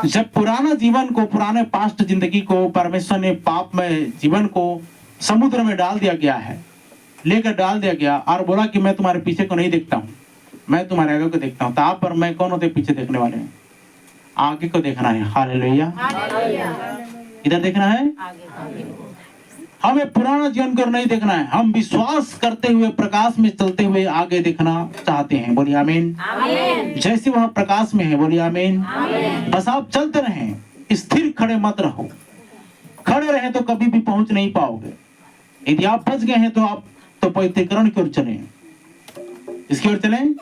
जब पुराना जीवन को, पुराने पास्ट जिंदगी को परमेश्वर ने पाप में जीवन को समुद्र में डाल दिया गया है, लेकर डाल दिया गया और बोला कि मैं तुम्हारे पीछे को नहीं देखता हूँ, मैं तुम्हारे आगे को देखता हूँ। तो आप और मैं कौन होते पीछे देखने वाले हैं? आगे को देखना है। हालेलुया। इधर देखना है। हमें पुराना जीवन को नहीं देखना है। हम विश्वास करते हुए प्रकाश में चलते हुए आगे देखना चाहते हैं। बोलिए आमीन। जैसे वह प्रकाश में है। बोलिए आमीन। बस आप चलते रहें, स्थिर खड़े मत रहो। खड़े रहे तो कभी भी पहुंच नहीं पाओगे। यदि आप बच गए हैं तो आप तो पवित्रीकरण की ओर चलें। इसकी ओर चलें।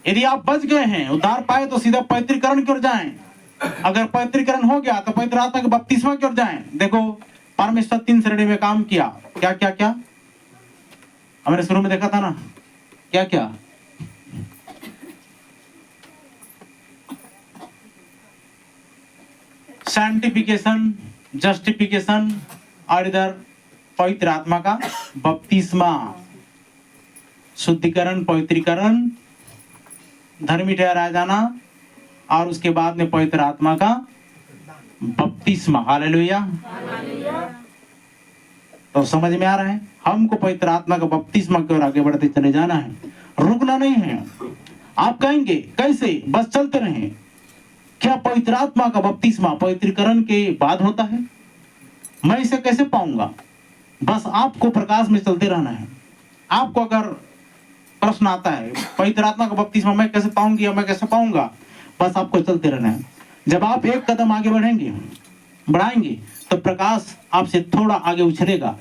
यदि आप बच गए हैं, उद्धार पाए, तो सीधा पवित्रीकरण की ओर जाएं। अगर पवित्रीकरण हो गया तो पवित्र आत्मा के बपतिस्मा की ओर जाएं। देखो परमेश्वर 3 श्रेणी में काम किया। क्या क्या क्या हमने शुरू में देखा था ना, क्या क्या? सैंटिफिकेशन, जस्टिफिकेशन और इधर पवित्र आत्मा का बपतिस्मा। शुद्धिकरण, पवित्रीकरण, धर्मी ठहराया जाना और उसके बाद में पवित्र आत्मा का बपतिस्मा। हालेलुया। तो समझ में आ रहा है, हमको पवित्र आत्मा का बपतिस्मा की ओर आगे बढ़ते चले जाना है, रुकना नहीं है। आप कहेंगे कैसे? बस चलते रहें। क्या पवित्र आत्मा का बपतिस्मा पवित्रीकरण के बाद होता है? मैं इसे कैसे पाऊंगा? बस आपको प्रकाश में चलते रहना है। आपको अगर प्रश्न आता है पवित्र आत्मा का बपतिस्मा मैं कैसे पाऊंगी या मैं कैसे पाऊंगा, बस आपको चलते रहना है। जब आप एक कदम आगे बढ़ाएंगे तो प्रकाश आपसे थोड़ा आगे उछलेगा,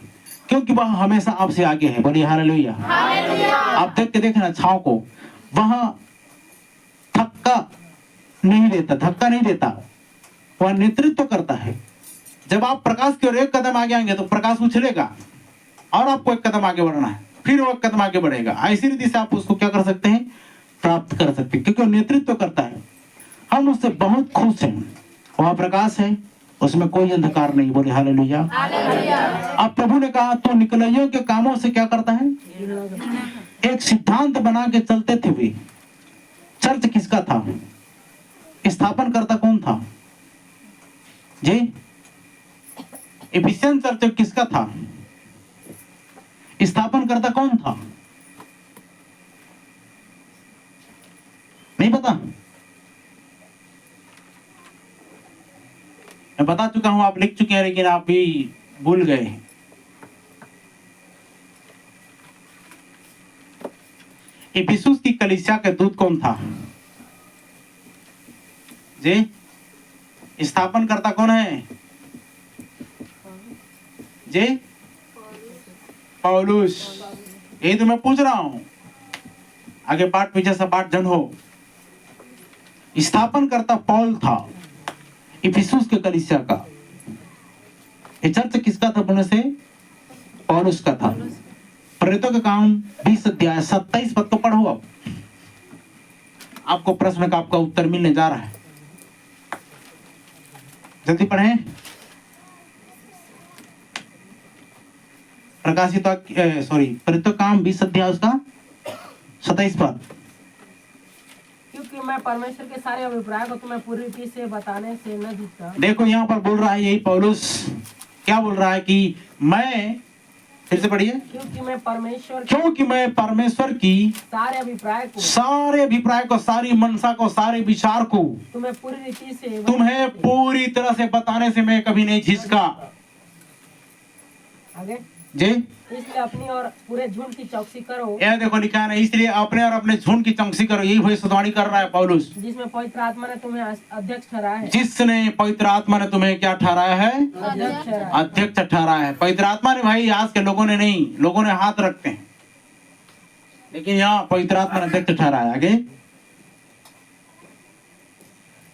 क्योंकि वह हमेशा आपसे आगे है। बोलिए हालेलुया। आप देख के देखना छाव को, वह धक्का नहीं देता, वह नेतृत्व करता है। जब आप प्रकाश की ओर एक कदम आगे आएंगे तो प्रकाश उछलेगा और आपको एक कदम आगे बढ़ना है, फिर वो एक कदम आगे बढ़ेगा। ऐसी रीति से आप उसको क्या कर सकते हैं? प्राप्त कर सकते हैं, क्योंकि वो नेतृत्व करता है। हम उससे बहुत खुश हैं। वह प्रकाश है, उसमें कोई अंधकार नहीं। बोले हालेलुया। अब प्रभु ने कहा तू निकलइयों के कामों से क्या करता है? एक सिद्धांत बना के चलते थे वे। चर्च किसका था? स्थापन करता कौन था जी? इफिसियन चर्च किसका था? स्थापनकर्ता कौन था? नहीं पता? मैं बता चुका हूं, आप लिख चुके हैं, लेकिन आप भी भूल गए। इफिसुस की कलीसिया के दूत कौन था जी? स्थापनकर्ता कौन है जी? पौलुस। यही तो मैं पूछ रहा हूं, आगे पाठ पीछे से पाठ जन हो। स्थापनकर्ता पौल था इफिसुस के कलीसिया का। ये चर्च किसका था बोलने से? पौलुस का था। प्रेरितों के काम 20 अध्याय 27 पद को पढ़ो। अब आपको प्रश्न का आपका उत्तर मिलने जा रहा है, जल्दी पढ़ें। प्रकाशित प्रेरितों के काम 20 अध्याय उसका 27 पद। क्योंकि मैं परमेश्वर के सारे अभिप्राय को तुम्हें पूरी रीति से बताने से न जीतता। देखो यहाँ पर बोल रहा है यही पौलुस, क्या बोल रहा है कि मैं, फिर से पढ़िए, क्योंकि मैं परमेश्वर की सारे अभिप्राय को, सारी मनसा को, सारे विचार को तुम्हें पूरी तरह से बताने से मैं कभी नहीं झिझका। आगे जी, इसलिए अपनी और पूरे झुंड की चौकसी करो। यह देखो लिखा है ना, इसलिए अपने और अपने झुंड की चौकसी करो। यही भविष्यवाणी कर रहा है पौलुस। जिसमें पवित्र आत्मा ने तुम्हें अध्यक्ष ठहराया है। जिसने पवित्र आत्मा ने तुम्हें क्या ठहराया है? अध्यक्ष अध्यक्ष ठहराया है। पवित्र आत्मा ने भाई, आज के लोगों ने नहीं, लोगों ने हाथ रखते हैं, लेकिन यहाँ पवित्र आत्मा ने अध्यक्ष ठहराया। आगे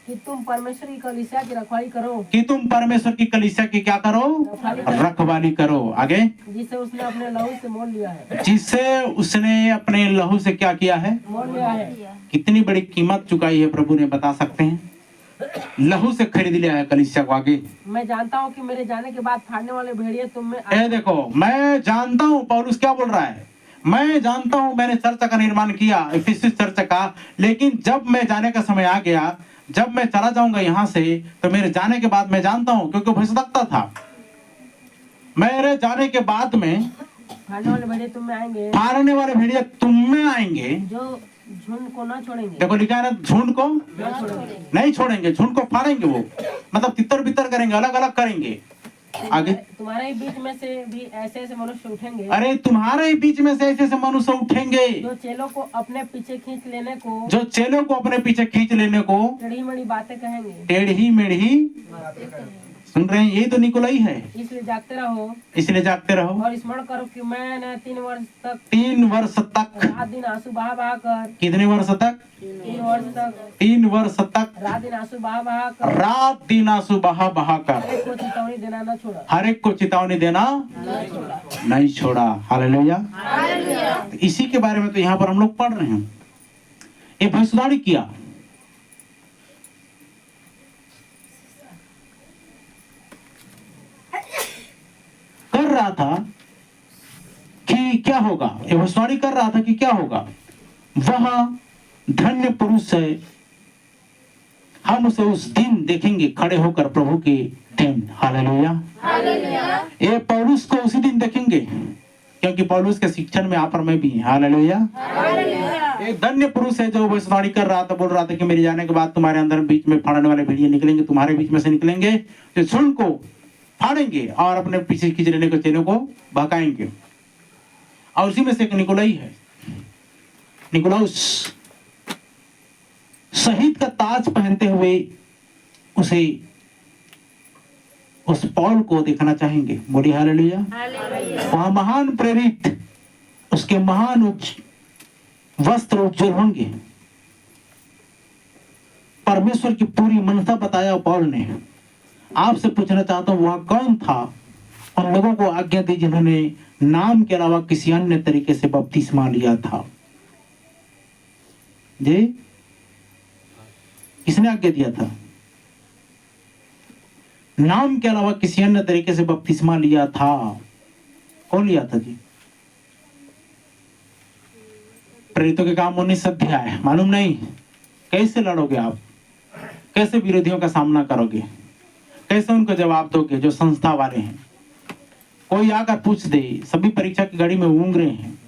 कि तुम परमेश्वर की कलीसिया की रखवाली करो। कि तुम परमेश्वर की कलीसिया की क्या करो? रखवाली करो। आगे जिसे उसने अपने लहू से मोल लिया है। जिसे उसने अपने लहू से क्या किया है? मोल लिया है। कितनी बड़ी कीमत चुकाई है प्रभु ने, बता सकते हैं? लहू से खरीद लिया है कलीसिया को। आगे मैं जानता हूँ कि मेरे जाने के बाद फाड़ने वाले भेड़िए तुम में देखो, मैं जानता हूँ, पौलुस क्या बोल रहा है? मैं जानता हूँ, मैंने चर्च का निर्माण किया, इफिसुस चर्च का, लेकिन जब मैं जाने का समय आ गया, जब मैं चला जाऊंगा यहाँ से, तो मेरे जाने के बाद मैं जानता हूँ, क्योंकि भविष्यवक्ता था, मेरे जाने के बाद में फाड़ने वाले भेड़िए तुम में आएंगे। फाड़ने वाले भेड़िए तुम में आएंगे, जो झुंड को न छोड़ेंगे। देखो लिखा है ना, झुंड को नहीं छोड़ेंगे, झुंड को फाड़ेंगे। वो मतलब तितर बितर करेंगे, अलग अलग करेंगे। आगे तुम्हारे ही बीच में से भी ऐसे ऐसे मनुष्य उठेंगे। अरे तुम्हारे ही बीच में से ऐसे ऐसे मनुष्य उठेंगे जो चेलों को अपने पीछे खींच लेने को टेढ़ी मेढ़ी बातें कहेंगे। सुन रहे हैं? यही तो निकोलाई है। इसलिए जागते रहो और स्मरण करो कि मैंने 3 वर्ष तक रात दिन आंसू बहा बहा कर। कितने वर्ष तक? 3 वर्ष तक रात दिन आंसू बहा बहा कर हर एक को चेतावनी देना न छोड़ा। हर एक को चेतावनी देना नहीं छोड़ा। हालेलुया। तो इसी के बारे में तो यहाँ पर हम लोग पढ़ रहे हैं। ये भविष्यवाणी किया, कर रहा था कि क्या होगा, ये भविष्यवाणी कर रहा था कि क्या होगा। वह धन्य पुरुष है, हम उसे उस दिन देखेंगे खड़े होकर प्रभु के दिन। हालेलुया। ये पौलुस को उसी दिन देखेंगे, क्योंकि पौलुस के शिक्षण में आप और मैं भी हैं। हालेलुया। एक धन्य पुरुष है जो भविष्यवाणी कर रहा था, बोल रहा था कि मेरे जाने के बाद तुम्हारे अंदर बीच में फाड़ने वाले भेड़िए निकलेंगे, तुम्हारे बीच में से निकलेंगे, जो झुंड को फाड़ेंगे और अपने पीछे खींच लेने को चेलों को भगाएंगे। और उसी में से एक निकोलाई है, निकोलाउस, शहीद का ताज पहनते हुए उस पौल को देखना चाहेंगे। बोलिए हालेलुया। वहां महान प्रेरित, उसके महान वस्त्र उज्जवल होंगे। परमेश्वर की पूरी मनसा बताया पौल ने। आपसे पूछना चाहता हूं, वह कौन था? उन लोगों को आज्ञा दी जिन्होंने नाम के अलावा किसी अन्य तरीके से बपतिस्मा लिया था। जी, किसने आज्ञा दिया था? नाम के अलावा किसी अन्य तरीके से बपतिस्मा लिया था। कौन लिया था जी? प्रेरितों के काम 19 अध्याय, मालूम नहीं? कैसे लड़ोगे आप? कैसे विरोधियों का सामना करोगे? कैसे उनको जवाब दोगे जो संस्था वाले हैं? कोई आकर पूछ दे, सभी परीक्षा की घड़ी में ऊँग रहे हैं।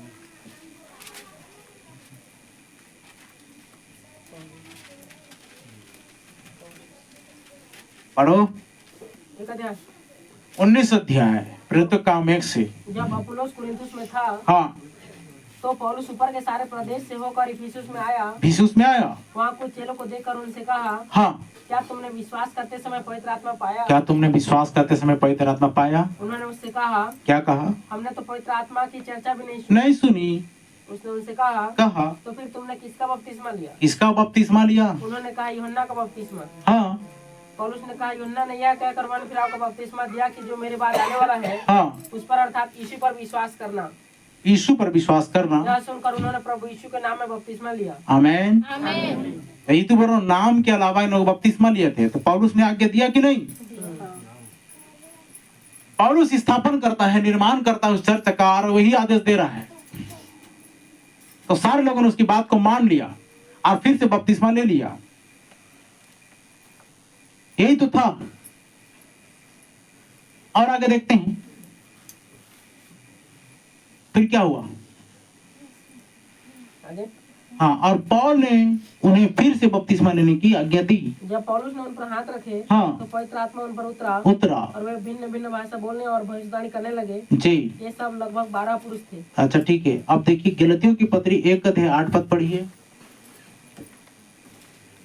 पढ़ो 19 अध्याय प्रेरितों का काम 1 से। जब अपुल्लोस कुरिन्थुस में था, हाँ, तो पौलुस ऊपर के सारे प्रदेश से होकर इफिसुस में आया। इफिसुस में आया। वहाँ कुछ चेलों को देखकर उनसे कहा, हाँ, क्या तुमने विश्वास करते समय पवित्र आत्मा पाया? क्या तुमने विश्वास करते समय पवित्र आत्मा पाया? उन्होंने उससे कहा, क्या कहा? हमने तो पवित्र आत्मा की चर्चा भी नहीं सुनी। नहीं सुनी। उसने उनसे कहा, कहा, तो फिर तुमने किसका बपतिस्मा लिया? किसका बपतिस्मा लिया? उन्होंने कहा, यूहन्ना का बपतिस्मा। हाँ, पौलुस ने कहा, यूहन्ना ने यह कहकर वन फिराव का बपतिस्मा दिया कि जो मेरे बाद आने वाला है, हाँ, उस पर अर्थात यीशु पर विश्वास करना। यीशु पर विश्वास करना। यह सुनकर उन्होंने प्रभु यीशु के नाम में बपतिस्मा लिया। आमेन। आमीन। यही तो बोल रहा हूं, नाम के अलावा इन लोग बपतिस्मा लिए थे, तो पौलुस ने आज्ञा दिया कि नहीं? पौलुस स्थापन करता है, निर्माण करता है उस चर्च का, और वही आदेश दे रहा है। तो सारे लोगों ने उसकी बात को मान लिया और फिर से बपतिस्मा ले लिया। यही तो था। और आगे देखते हैं फिर क्या हुआ। आगे? हाँ, और पौल ने उन्हें फिर से बपतिस्मा लेने की आज्ञा दी। जब पौलुस ने उन पर हाथ रखे, हाँ, तो पवित्र आत्मा उन पर उतरा उतरा। और वे भिन्न भिन्न भाषा बोलने और भविष्यवाणी करने लगे। जी, ये सब लगभग 12 पुरुष थे। अच्छा ठीक है। अब देखिए गलतियों की पत्री 1 अध्याय 8 पद पढ़िए।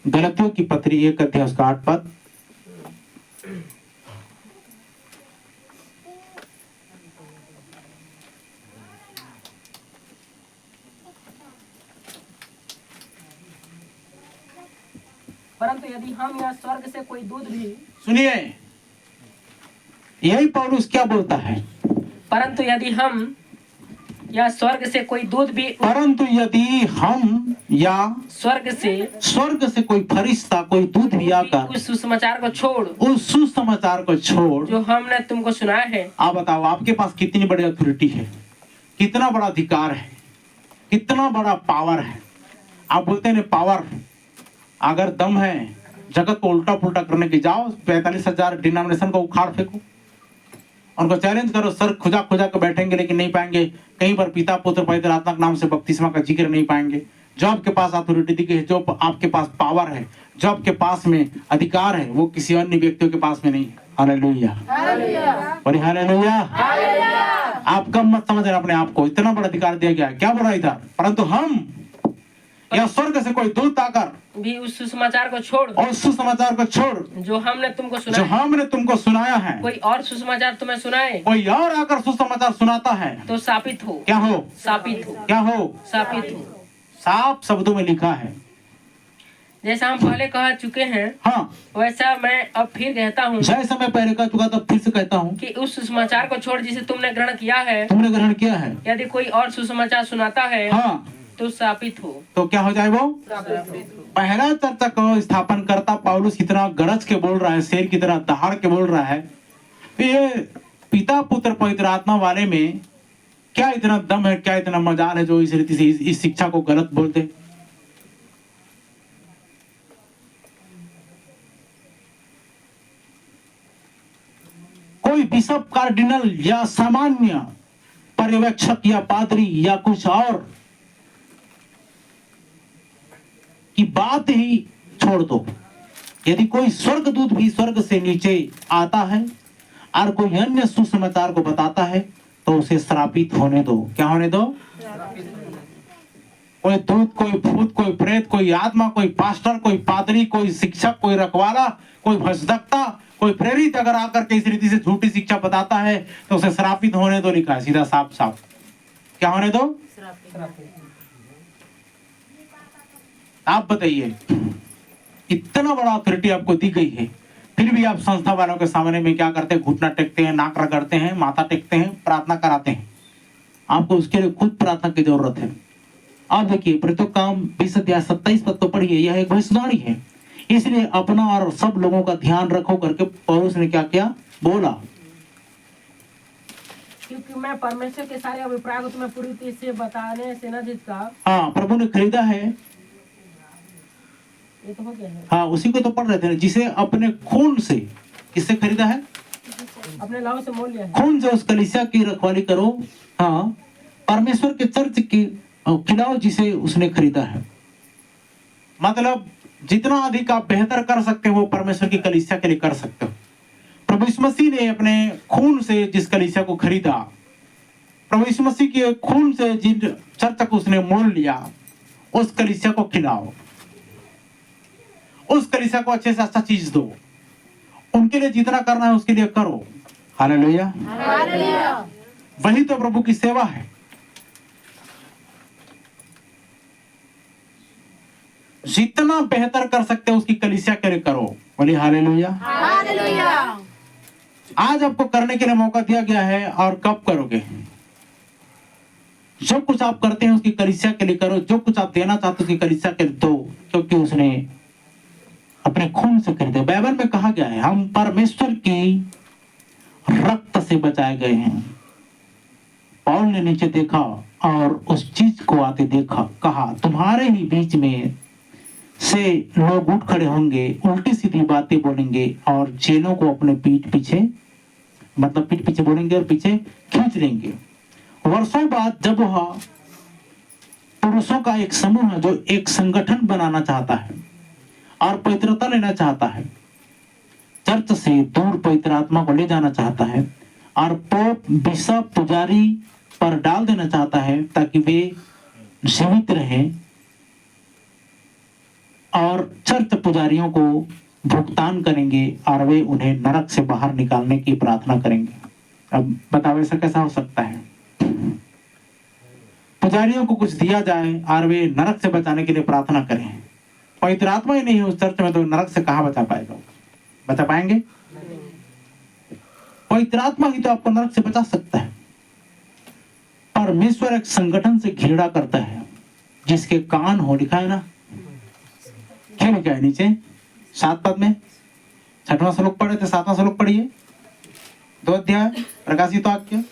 गलतियों की पत्री 1 अध्याय उसका 8 पद। परंतु यदि हम यह स्वर्ग से कोई दूध भी, सुनिए, यही पौलुस क्या बोलता है? परंतु यदि हम या स्वर्ग से कोई दूध भी, परंतु यदि हम या स्वर्ग से कोई फरिश्ता, कोई दूध भी आकर उस सुसमाचार को छोड़, उस सुसमाचार को छोड़ जो हमने तुमको सुनाया है। आप बताओ, आपके पास कितनी बड़ी अथॉरिटी है, कितना बड़ा अधिकार है, कितना बड़ा पावर है। आप बोलते हैं पावर, अगर दम है जगत को उल्टा पुल्टा करने की, जाओ 45,000 डिनोमिनेशन को उखाड़ फेंको, उनको चैलेंज करो, सर खुजा खुजा के बैठेंगे लेकिन नहीं पाएंगे, कहीं पर पिता पुत्र पवित्र आत्मा के नाम से बपतिस्मा का जिक्र नहीं पाएंगे। जो आपके पास अथॉरिटी दी गई है, जो आपके पास पावर है, जो आपके पास में अधिकार है, वो किसी अन्य व्यक्तियों के पास में नहीं है। हालेलुया, और हालेलुया। आप कम मत समझ रहे अपने आप को, इतना बड़ा अधिकार दिया गया है। क्या बोला इधर? परंतु हम या स्वर्ग से कोई दूत आकर भी उस सुसमाचार को छोड़, और सुसमाचार को छोड़, जो हमने तुमको जो सुनाया, हमने तुमको सुनाया है, कोई और सुसमाचार तुम्हें सुनाए, कोई और आकर सुसमाचार सुनाता है, तो सापित हो, क्या हो? सापित हो, क्या हो? सापित हो। साफ शब्दों में लिखा है। जैसा हम पहले कह चुके हैं, हाँ, वैसा मैं अब फिर कहता हूँ जैसा मैं पहले कह चुका था, फिर से कहता हूँ कि उस सुसमाचार को छोड़ जिसे तुमने ग्रहण किया है। तुमने ग्रहण किया है। यदि कोई और सुसमाचार सुनाता है, हाँ, तो सापित हो, तो क्या हो जाए? वो सापित हो। पहला चर्चा को स्थापन करता पौलुस इतना गरज के बोल रहा है, शेर की तरह दहाड़ के बोल रहा है। ये पिता पुत्र पवित्र आत्मा वाले में क्या इतना दम है, क्या इतना मजाल है जो इस रीति से इस शिक्षा को गलत बोलते। कोई बिशप, कार्डिनल या सामान्य पर्यवेक्षक या पादरी या कुछ और की बात ही छोड़ दो। यदि कोई स्वर्गदूत भी स्वर्ग से नीचे आता है और कोई अन्य सुसमाचार को बताता है, तो उसे श्रापित होने दो। क्या होने दो? कोई दूत, कोई भूत, कोई प्रेत, कोई आत्मा, कोई पास्टर, कोई पादरी, कोई शिक्षक, कोई रखवाला, कोई भजदक्ता, कोई प्रेरित अगर आकर के इस रीति से झूठी शिक्षा बताता है, तो उसे श्रापित होने दो। लिखा है सीधा साफ साफ। क्या होने दो? आप बताइए, इतना बड़ा अथॉरिटी आपको दी गई है, फिर भी आप संस्था वालों के सामने में क्या करते हैं? घुटना टेकते हैं, नाक रगड़ते हैं, माथा टेकते हैं, प्रार्थना कराते हैं। आपको उसके लिए खुद प्रार्थना की जरूरत है। आप देखिए प्रेरितों का काम 20 अध्याय 27 पद तो पढ़िए। यह एक भविष्यवाणी है, इसलिए अपना और सब लोगों का ध्यान रखो करके पौलुस ने क्या किया? बोला, क्योंकि मैं परमेश्वर के सारे अभिप्राय को तुम्हें पूरी तरह से बताने से न झिझका। हाँ, प्रभु ने खरीदा है। ये तो हो गया है। हाँ, उसी को तो पढ़ रहे थे, जिसे अपने खून से, किससे खरीदा है? अपने लाभ से मोल लिया है। खून से उस कलीसिया की रखवाली करो। हाँ, परमेश्वर के चर्च की खिलाओ जिसे उसने खरीदा है। मतलब जितना अधिक आप बेहतर कर सकते हो वो परमेश्वर की कलीसिया के लिए कर सकते हो। प्रभु यीशु मसीह ने अपने खून से जिस कलीसिया को खरीदा, प्रभु यीशु मसीह के खून से जिन चर्च को उसने मोल लिया, उस कलीसिया को खिलाओ, उस कलीसिया को अच्छे से अच्छा चीज दो, उनके लिए जितना करना है उसके लिए करो। हालेलुया। हालेलुया। वही तो प्रभु की सेवा है। जितना बेहतर कर सकते हो उसकी कलीसिया के लिए करो। बोलिए हालेलुया। हालेलुया। आज आपको करने के लिए मौका दिया गया है, और कब करोगे? जो कुछ आप करते हैं उसकी कलीसिया के लिए करो। जो कुछ आप देना चाहते हो उसकी कलीसिया के लिए दो, क्योंकि उसने अपने खून से खरीदे। बाइबल में कहा गया है हम परमेश्वर की रक्त से बचाए गए हैं। पौल ने नीचे देखा और उस चीज को आते देखा, कहा तुम्हारे ही बीच में से लोग उठ खड़े होंगे, उल्टी सीधी बातें बोलेंगे और जेलों को अपने पीठ पीछे, मतलब पीठ पीछे बोलेंगे और पीछे खींच लेंगे। वर्षों बाद जब वह पुरुषों का एक समूह है जो एक संगठन बनाना चाहता है और पवित्रता लेना चाहता है, चर्च से दूर पवित्र आत्मा को ले जाना चाहता है और पोप बिशप पुजारी पर डाल देना चाहता है ताकि वे जीवित रहें और चर्च पुजारियों को भुगतान करेंगे और वे उन्हें नरक से बाहर निकालने की प्रार्थना करेंगे। अब बताओ ऐसा कैसा हो सकता है? पुजारियों को कुछ दिया जाए और वे नरक से बचाने के लिए प्रार्थना करें। पवित्र आत्मा ही नहीं है उस चर्च में, तो नरक से कहां बचा पाएगा? बचा पाएंगे? पवित्र आत्मा ही तो आपको नरक से बचा सकता है। परमेश्वर एक संगठन से घृणा करता है जिसके कान हो, लिखा है ना, क्या लिखा है नीचे 7 पद में? 6वां श्लोक पढ़े थे, 7वां श्लोक पढ़िए, 2 अध्याय प्रकाशित वाक्य।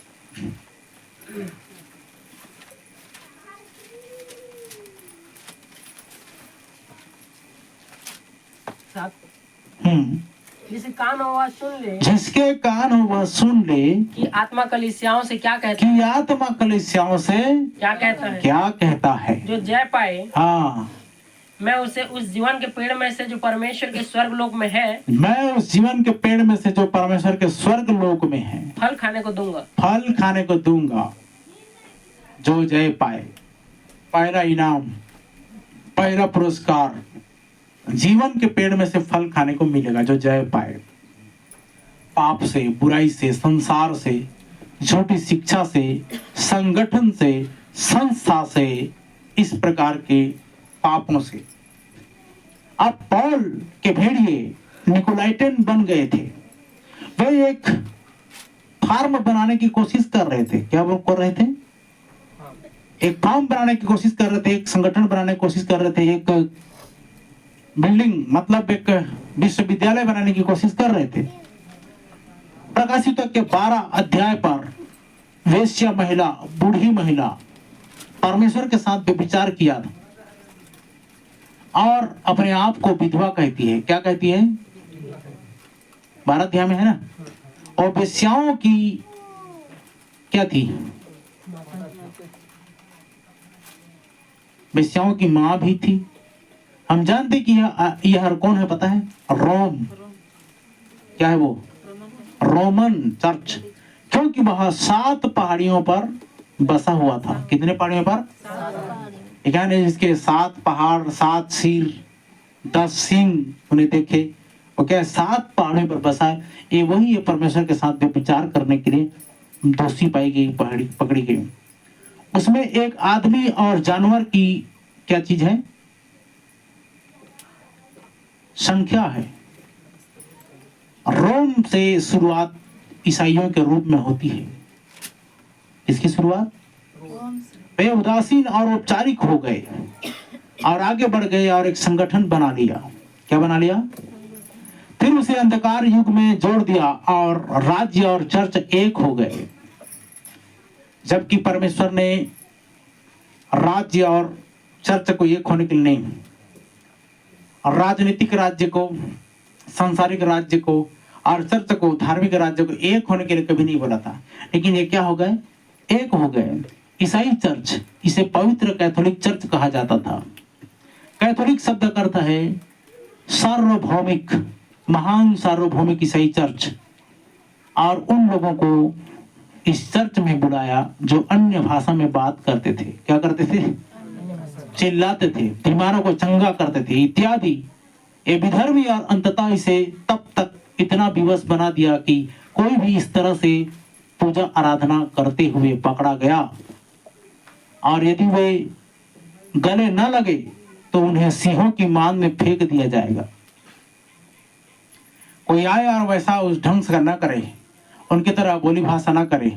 जिसके कान हो वह सुन ले, जिसके कान हो वह सुन ले कि आत्मा कलीसियाओं से क्या कहता कि आत्मा कलीसियाओं से क्या कहता है। क्या कहता है। जो जय पाए हाँ, मैं उसे उस जीवन के पेड़ में से जो परमेश्वर के स्वर्ग लोक में है, मैं उस जीवन के पेड़ में से जो परमेश्वर के स्वर्ग लोक में है फल खाने को दूंगा। फल खाने को दूंगा। जो जय पाए, पहला इनाम, पहला पुरस्कार, जीवन के पेड़ में से फल खाने को मिलेगा जो जय पाए। पाप से, बुराई से, संसार से, झूठी शिक्षा से, संगठन से, संस्था से, इस प्रकार के पापों से। अब पौल के भेड़िए निकोलाइटन बन गए थे। वे एक फार्म बनाने की कोशिश कर रहे थे। क्या वो कर रहे थे? एक फार्म बनाने की कोशिश कर रहे थे, एक संगठन बनाने की कोशिश कर रहे थे, एक बिल्डिंग मतलब एक विश्वविद्यालय बनाने की कोशिश कर रहे थे। प्रकाशित के 12 अध्याय पर वेश्या महिला, बूढ़ी महिला परमेश्वर के साथ व्यभिचार किया और अपने आप को विधवा कहती है। क्या कहती है? 12 अध्याय में है ना। और वेश्याओं की क्या थी? वेश्याओं की मां भी थी। हम जानते कि यह कौन है पता है? रोम। क्या है वो? Roman church. क्योंकि वह 7 पहाड़ियों पर बसा हुआ था। कितने पहाड़ियों पर? यानी जिसके 7 पहाड़, 7 सिर, 10 सिंह उन्हें देखे, वो क्या 7 पहाड़ियों पर बसा है। ये वही है परमेश्वर के साथ व्यभिचार करने के लिए दोषी पाई गई, पकड़ी गई। उसमें एक आदमी और जानवर की क्या चीज है? संख्या है। रोम से शुरुआत ईसाइयों के रूप में होती है। इसकी शुरुआत वे उदासीन और औपचारिक हो गए और आगे बढ़ गए और एक संगठन बना लिया। क्या बना लिया? फिर उसे अंधकार युग में जोड़ दिया और राज्य और चर्च एक हो गए। जबकि परमेश्वर ने राज्य और चर्च को एक होने के लिए नहीं, राजनीतिक राज्य को, सांसारिक राज्य को और चर्च को, धार्मिक राज्य को एक होने के लिए कभी नहीं बोला था। लेकिन ये क्या हो गए? एक हो गए। ईसाई चर्च, इसे पवित्र कैथोलिक चर्च कहा जाता था। कैथोलिक शब्द का अर्थ है सार्वभौमिक, महान सार्वभौमिक ईसाई चर्च। और उन लोगों को इस चर्च में बुलाया जो अन्य भाषा में बात करते थे। क्या करते थे? चिल्लाते थे, बीमारों को चंगा करते थे इत्यादि। ये विधर्मी और अंततः इसे तब तक इतना विवश बना दिया कि कोई भी इस तरह से पूजा आराधना करते हुए पकड़ा गया और यदि वे गले न लगे तो उन्हें सिंहों की मान में फेंक दिया जाएगा। कोई आए और वैसा उस ढंग से न करे, उनकी तरह बोली भाषा ना करे,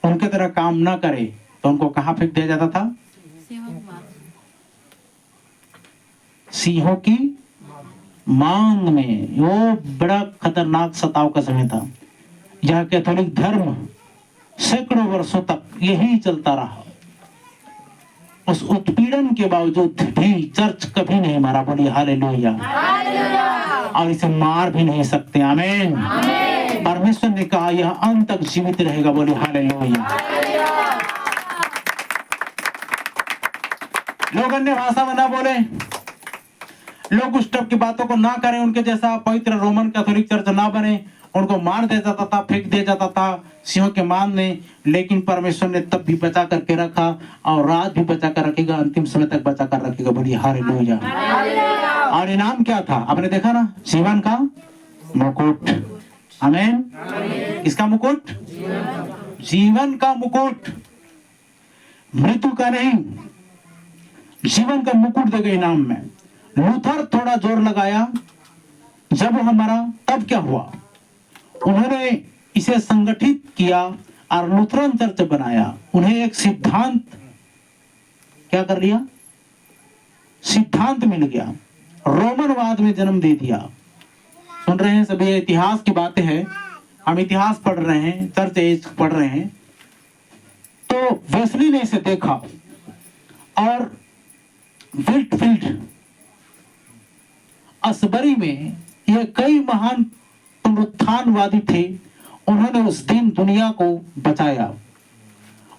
उनके तरह काम ना करे, तो उनको कहाँ फेंक दिया जाता था? सिंहों की मांग में। वो बड़ा खतरनाक सताव का समय था। यह कैथोलिक धर्म सैकड़ों वर्षों तक यही चलता रहा। उस उत्पीड़न के बावजूद भी चर्च कभी नहीं मारा। बोलिए हालेलुया। और इसे मार भी नहीं सकते। आमीन। परमेश्वर ने कहा यह अंत तक जीवित रहेगा। बोलिए हालेलुया। लोग अन्य भाषा में ना बोले, लोग उस टाइप की बातों को ना करें, उनके जैसा पवित्र रोमन कैथोलिक चर्च ना बने, उनको मार दिया जाता था, फेंक दिया जाता था सिंहों के मान में। लेकिन परमेश्वर ने तब भी बचा करके रखा और रात भी बचा कर रखेगा, अंतिम समय तक बचा कर रखेगा। बोलिए हालेलुया। और इनाम क्या था? आपने देखा ना, जीवन का मुकुट। आमीन। किसका मुकुट? जीवन का मुकुट, मृत्यु का नहीं, जीवन का मुकुट देगा इनाम में। लूथर थोड़ा जोर लगाया जब हमारा, तब क्या हुआ? उन्होंने इसे संगठित किया और लूथरन चर्च बनाया। उन्हें एक सिद्धांत क्या कर लिया? सिद्धांत मिल गया, रोमनवाद में जन्म दे दिया। सुन रहे हैं सभी, इतिहास की बातें हैं, हम इतिहास पढ़ रहे हैं, चर्च एज पढ़ रहे हैं। तो वेस्ली ने इसे देखा और विल्टफील्ड, असबरी में ये कई महान पुनरुत्थानवादी थे। उन्होंने उस दिन दुनिया को बचाया।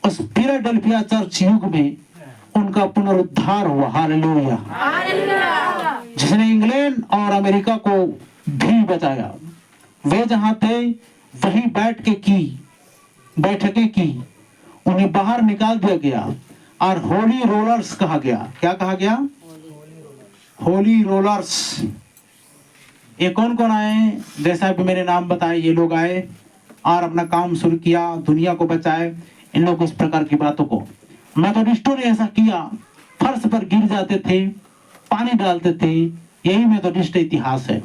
उस फिलाडेल्फिया चर्च युग में उनका पुनरुद्धार हुआ। हालेलुया। जिसने इंग्लैंड और अमेरिका को भी बचाया। वे जहां थे वहीं बैठकें की, उन्हें बाहर निकाल दिया गया और होली रोलर्स कहा गया। क्या कहा गया? होली रोलर्स। ये कौन कौन आए? जैसा भी मैंने नाम बताए, ये लोग आए और अपना काम शुरू किया, दुनिया को बचाए। इन लोग इस प्रकार की बातों को, मेथोडिस्टों ने ऐसा किया, फर्श पर गिर जाते थे, पानी डालते थे। यही मेथोडिस्ट इतिहास है।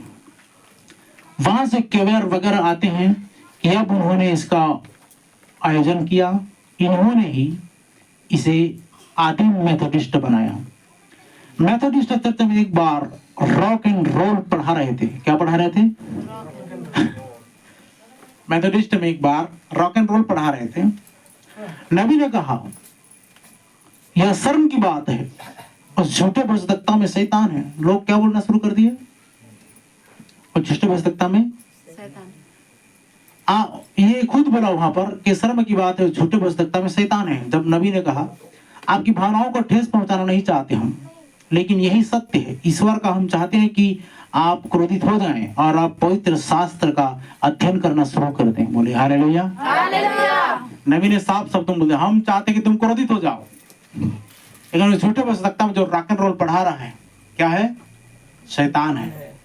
वहां से क्वेर वगैरह आते हैं कि अब उन्होंने इसका आयोजन किया। इन्होंने ही इसे आदिम मेथोडिस्ट बनाया। मेथोडिस्ट चर्च में एक बार रॉक एंड रोल पढ़ा रहे थे। क्या पढ़ा रहे थे? मेथोडिस्ट में एक बार रॉक एंड रोल पढ़ा रहे थे। नबी ने कहा यह शर्म की बात है, उस झूठे भजदक्ता में शैतान है। लोग क्या बोलना शुरू कर दिए? उस झूठे भजदक्ता में ये खुद बोला वहां पर कि शर्म की बात है, झूठे भजदक्ता में शैतान है। जब नबी ने कहा आपकी भावनाओं को ठेस पहुंचाना नहीं चाहते हम, लेकिन यही सत्य है। ईश्वर का हम चाहते हैं कि आप क्रोधित हो जाएं और आप पवित्र शास्त्र का अध्ययन करना शुरू कर दें। बोले हालेलुया। नबी ने साफ शब्दों में बोले हम चाहते हैं कि तुम क्रोधित हो जाओ। लेकिन झूठे भजदक्ता में जो रॉक एंड रोल पढ़ा रहा है, क्या है? शैतान है।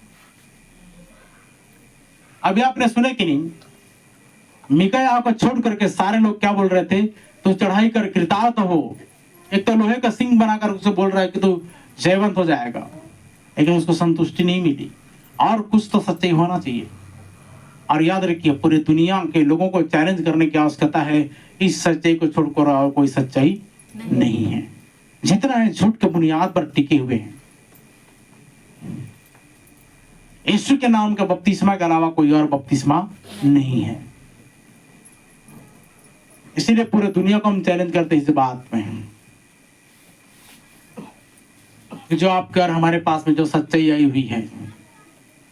अभी आपने सुने कि नहीं, मिकाया को छोड़ करके सारे लोग क्या बोल रहे थे? तो चढ़ाई कर कृतार्थ हो। एक तो लोहे का सिंह बनाकर उसे बोल रहा है कि तू जयवंत हो जाएगा, लेकिन उसको संतुष्टि नहीं मिली। और कुछ तो सच्चाई होना चाहिए। और याद रखिए, पूरी दुनिया के लोगों को चैलेंज करने की आवश्यकता है। इस सच्चाई को छोड़कर और कोई सच्चाई नहीं है। जितना है झूठ के बुनियाद पर टिके हुए हैं। यीशु के नाम का बपतिस्मा के अलावा कोई और बपतिस्मा नहीं है। इसीलिए पूरे दुनिया को हम चैलेंज करते इस बात में कि जो आपके और हमारे पास में जो सच्चाई आई हुई है,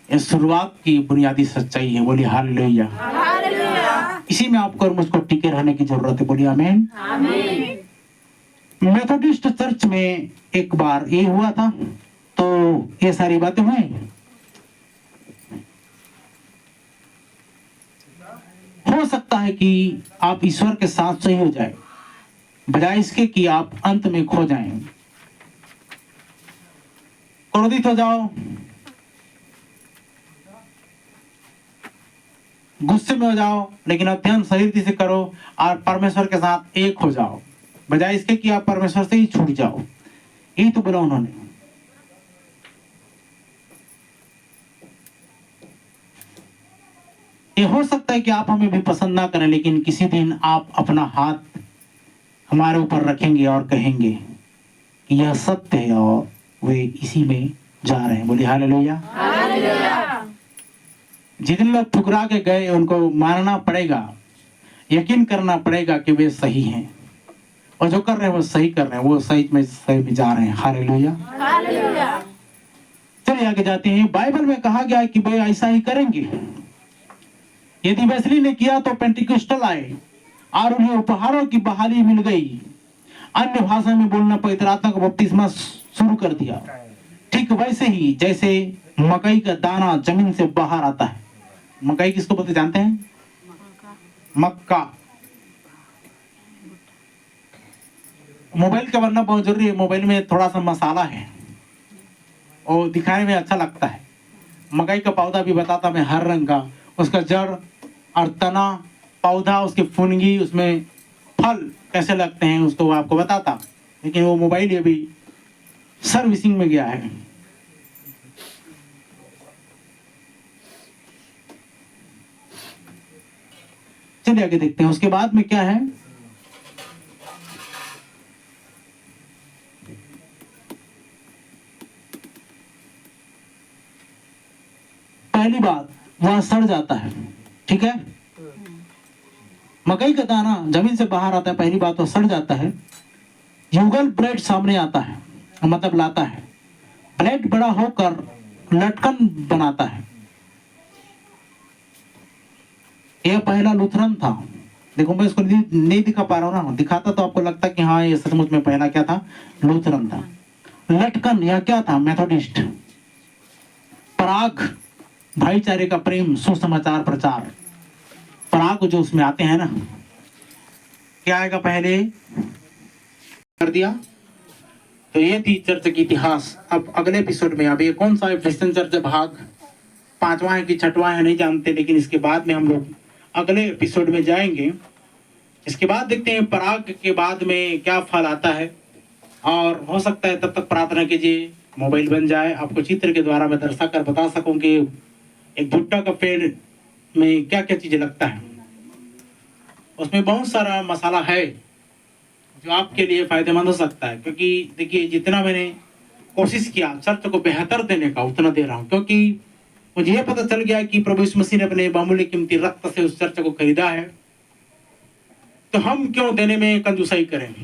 ये शुरुआत की बुनियादी सच्चाई है। बोलिए हालेलुया। इसी में आपको और मुझको टिके रहने की जरूरत है। बोलिए आमीन। मेथोडिस्ट चर्च में एक बार ये हुआ था, तो ये सारी बातें हुई। हो सकता है कि आप ईश्वर के साथ सही हो जाए, बजाय इसके कि आप अंत में खो जाएं, क्रोधित हो जाओ, गुस्से में हो जाओ, लेकिन अध्ययन सही रीति से करो और परमेश्वर के साथ एक हो जाओ, बजाय इसके कि आप परमेश्वर से ही छूट जाओ। यही तो बोला उन्होंने। ये हो सकता है कि आप हमें भी पसंद ना करें, लेकिन किसी दिन आप अपना हाथ हमारे ऊपर रखेंगे और कहेंगे कि यह सत्य है और वे इसी में जा रहे हैं। बोलिए हालेलुया। जितने लोग ठुकरा के गए उनको मानना पड़ेगा, यकीन करना पड़ेगा कि वे सही हैं, और जो कर रहे हैं वो सही कर रहे हैं, वो सही में जा रहे हैं। हालेलुया। चलिए आगे जाते हैं। बाइबल में कहा गया है कि वे ऐसा ही करेंगे। यदि वेस्ली ने किया तो पेंटिकोस्टल आए और उन्हें उपहारों की बहाली मिल गई, अन्य भाषा में बोलना, पवित्र आत्मा का बपतिस्मा शुरू कर दिया। ठीक वैसे ही जैसे मकई का दाना जमीन से बाहर आता है। मकई किसको बोलते जानते हैं? मक्का। मोबाइल का बनना बहुत जरूरी है। मोबाइल में थोड़ा सा मसाला है और दिखाने में अच्छा लगता है। मकई का पौधा भी बताता मैं, हर रंग का, उसका जड़ और तना, पौधा, उसकी फुनगी, उसमें फल कैसे लगते हैं उसको आपको बताता। लेकिन वो मोबाइल अभी सर्विसिंग में गया है। चलिए आगे देखते हैं उसके बाद में क्या है। पहली बात, वह सड़ जाता है। ठीक है, मकई का दाना जमीन से बाहर आता है, पहली बात तो सड़ जाता है। युगल ब्रेड सामने आता है, मतलब लाता है। ब्रेड बड़ा होकर लटकन बनाता है। यह पहला लूथरन था। देखो मैं इसको नहीं दिखा पा रहा हूं ना, दिखाता तो आपको लगता कि हाँ ये सचमुच में पहला क्या था, लूथरन था। लटकन यह क्या था, मेथोडिस्ट। पराग, भाईचारे का प्रेम, सुसमाचार प्रचार। पराग जो उसमें आते हैं ना, क्या आएगा पहले कर दिया। तो ये थी चर्च की इतिहास। अब अगले एपिसोड में, अब ये कौन सा क्रिश्चियन चर्च भाग 5वां है कि 6वां है नहीं जानते, लेकिन इसके बाद में हम लोग अगले एपिसोड में जाएंगे। इसके बाद देखते हैं पराग के बाद में क्या फल आता है। और हो सकता है तब तक प्रार्थना कीजिए मोबाइल बन जाए, आपको चित्र के द्वारा मैं दर्शा कर बता सकूं कि एक भुट्टा का पेड़ में क्या क्या चीजें लगता है। उसमें बहुत सारा मसाला है जो आपके लिए फायदेमंद हो सकता है। क्योंकि देखिए जितना मैंने कोशिश किया चर्च को बेहतर देने का, उतना दे रहा हूँ। क्योंकि मुझे यह पता चल गया कि प्रभु यीशु मसीह ने अपने बहुमूल्य कीमती रक्त से उस चर्च को खरीदा है, तो हम क्यों देने में कंजूसाई करें?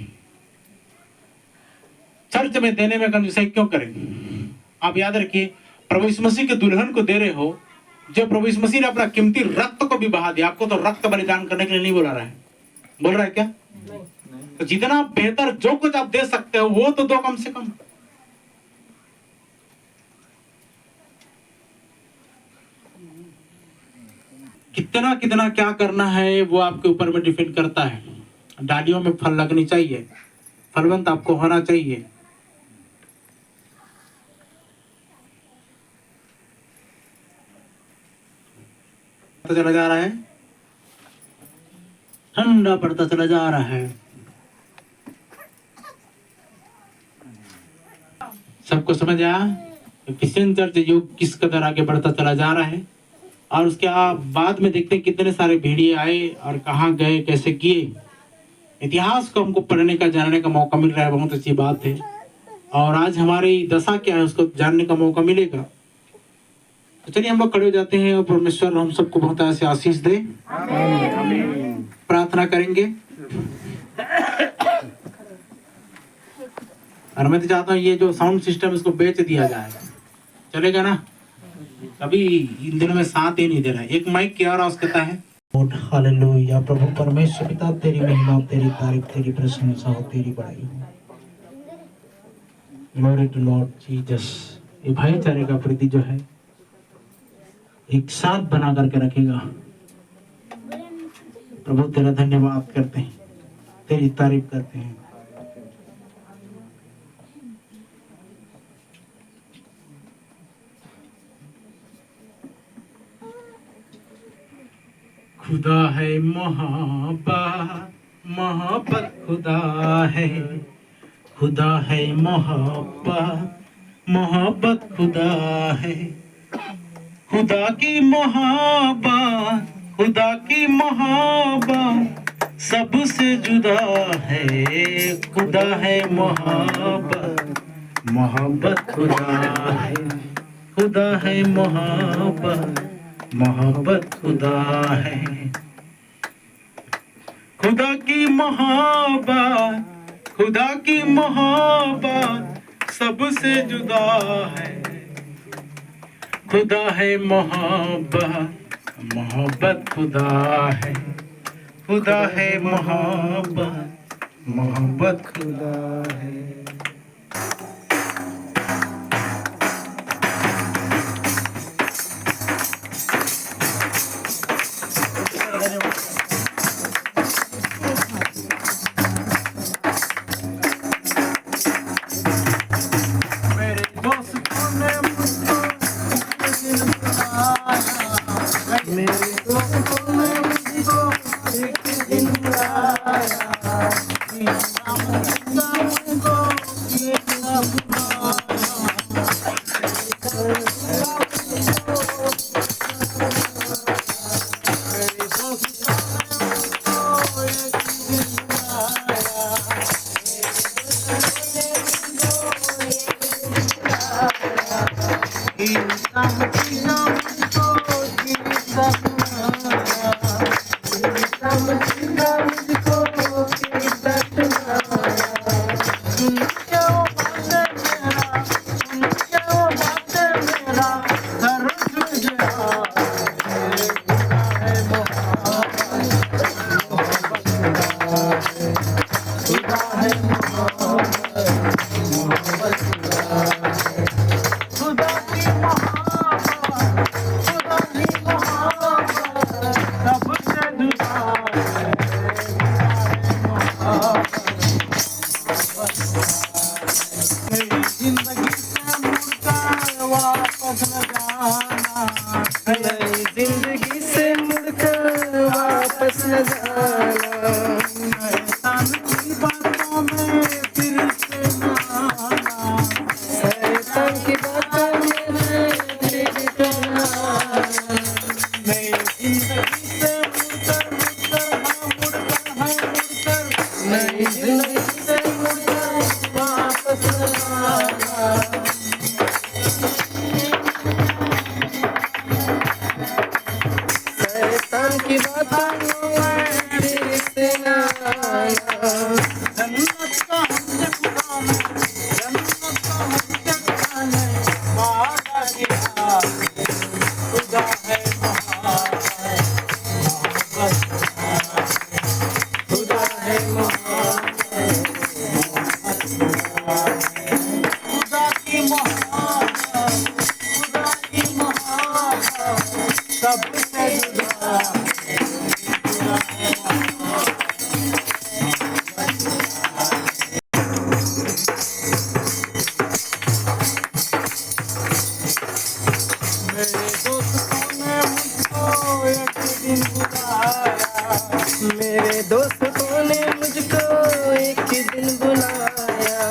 चर्च में देने में कंजूसाई क्यों करें? आप याद रखिए, प्रभु यीशु मसीह के दुल्हन को दे रहे हो। जब प्रभु यीशु मसीह ने अपना कीमती रक्त को भी बहा दिया, आपको तो रक्त बलिदान करने के लिए नहीं बोला रहा है, बोल रहा है क्या? तो जितना बेहतर जो कुछ आप दे सकते हो वो तो दो कम से कम। कितना कितना क्या करना है वो आपके ऊपर में डिपेंड करता है। डालियों में फल लगनी चाहिए, फलवंत आपको होना चाहिए। तो चला जा रहा है, ठंडा पड़ता चला जा रहा है। सबको समझ आया क्रिश्चियन चर्च युग किस कदर आगे बढ़ता चला जा रहा है। और उसके बाद में देखते हैं कितने सारे भेड़िए आए और कहाँ गए, कैसे किए। इतिहास को हमको पढ़ने का, जानने का मौका मिल रहा है, बहुत अच्छी बात है। और आज हमारी दशा क्या है उसको जानने का मौका मिलेगा। तो चलिए हम लोग खड़े हो जाते हैं और परमेश्वर हम सबको बहुत ऐसे आशीष दे। प्रार्थना करेंगे। और मैं तो चाहता हूँ ये जो साउंड सिस्टम इसको बेच दिया जाए, चलेगा ना? अभी इन दिनों में साथ ही नहीं दे रहा है। एक माइक की और आवश्यकता है। हालेलुया। प्रभु परमेश्वर पिता, तेरी महिमा, तेरी तारीफ, तेरी प्रशंसा हो, तेरी बड़ाई हो। Glory to Lord Jesus. ये भाईचारे का प्रति जो है एक साथ बना करके रखेगा। प्रभु तेरा धन्यवाद करते हैं, तेरी तारीफ करते हैं। खुदा है मोहब्बत, मोहब्बत खुदा है। खुदा है मोहब्बत, मोहब्बत खुदा है। खुदा की मोहब्बत, खुदा की मोहब्बत सबसे जुदा है। खुदा है मोहब्बत, मोहब्बत खुदा है। खुदा है मोहब्बत, मोहब्बत खुदा है। खुदा की मोहब्बत, खुदा की मोहब्बत सबसे जुदा है। खुदा है मोहब्बत, मोहब्बत खुदा है। खुदा है मोहब्बत, मोहब्बत खुदा है। जिंदगी से मुड़कर वापस न जाना। शैतान की बातों में फिर से न आना। शैतान की बातों में फिर से न आना। नई जिंदगी से मुड़कर नई जिंदगी से मुड़कर वापस न जाना। शैतान की बातों में फिर से न आना। जन्नत का हमसे खुदा में, जन्नत का हमसे खुदा ने वादा किया। खुदा है महान, खुदा है महान, खुदा की महान, खुदा की महान सबसे जुदा। मेरे दोस्तों ने मुझको एक दिन बुलाया।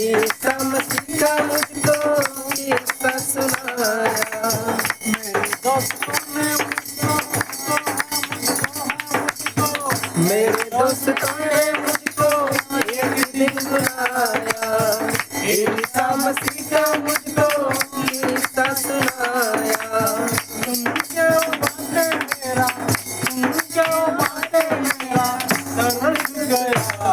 ईसा मसीह का मुझको किस्सा सुनाया। मेरे दोस्तों ने मुझको एक दिन बुलाया। ईसा मसीह का मुझको किस्सा सुनाया। तुम क्यों बाटे मेरा, तुम क्यों बाटे मेरा दर्द गया।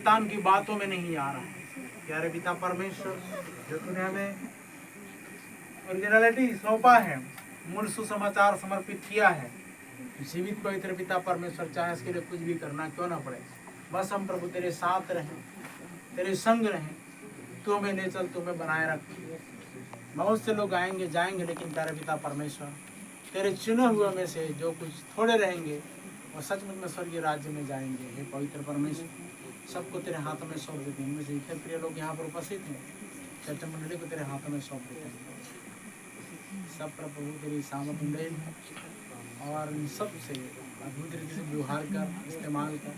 शैतान की बातों में नहीं आ रहा है। प्यारे पिता परमेश्वर, जो तूने हमें ओरिजिनलिटी सौंपा है, मूल सुसमाचार समर्पित किया है, जीवित पवित्र पिता परमेश्वर, चाहे इसके लिए कुछ भी करना क्यों ना पड़े, बस हम प्रभु तेरे साथ रहें, तेरे संग रहें, तू हमें ले चल, तू हमें बनाए रख। बहुत से लोग आएंगे जाएंगे, लेकिन प्यारे पिता परमेश्वर, तेरे चुने हुए में से जो कुछ थोड़े रहेंगे वो सचमुच में स्वर्गीय राज्य में जाएंगे। हे पवित्र परमेश्वर, सबको तेरे हाथों में सौंप देते हैं। इनमें से इतने प्रिय लोग यहाँ पर उपस्थित हैं, चर्चा मंडली को तेरे हाथों में सौंप देते हैं। सब प्रभु तेरी सामर्थ्य मिले और इन सब से अद्भुत रीति से व्यवहार कर, इस्तेमाल कर,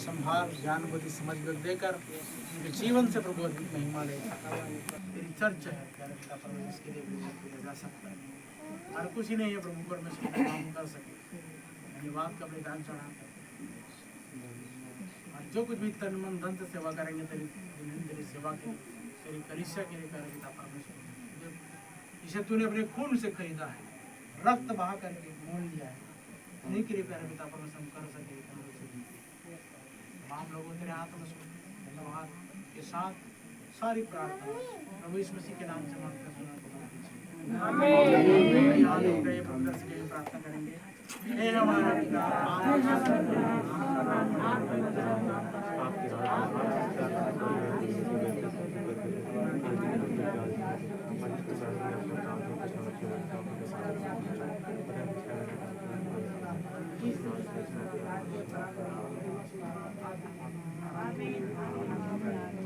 संभाल, ज्ञान बुद्धि समझ देकर उनके जीवन से प्रभु अद्भुत महिमा ले। तेरी चर्च है प्यारे पिता परमेश्वर, इसके लिए भी जा सकता है, और कुछ ही नहीं है प्रभु परमेश्वर का काम कर सके। धन्यवाद का बलिदान चढ़ा, और जो कुछ भी तन मन धन से सेवा करेंगे तेरी सेवा के, तेरी कलीसिया के लिए प्यारे पिता परमेश्वर, इसे तूने अपने खून से खरीदा है, रक्त बहा करके मोल लिया है, नहीं के लिए प्यारे पिता परमेश्वर हम कर सके। तमाम लोगों तेरे हाथों में धन्यवाद के साथ सारी प्रार्थना प्रभु यीशु मसीह के नाम से मांगते सुना प्रार्थना करेंगे। हे हमारा पिता, Amen.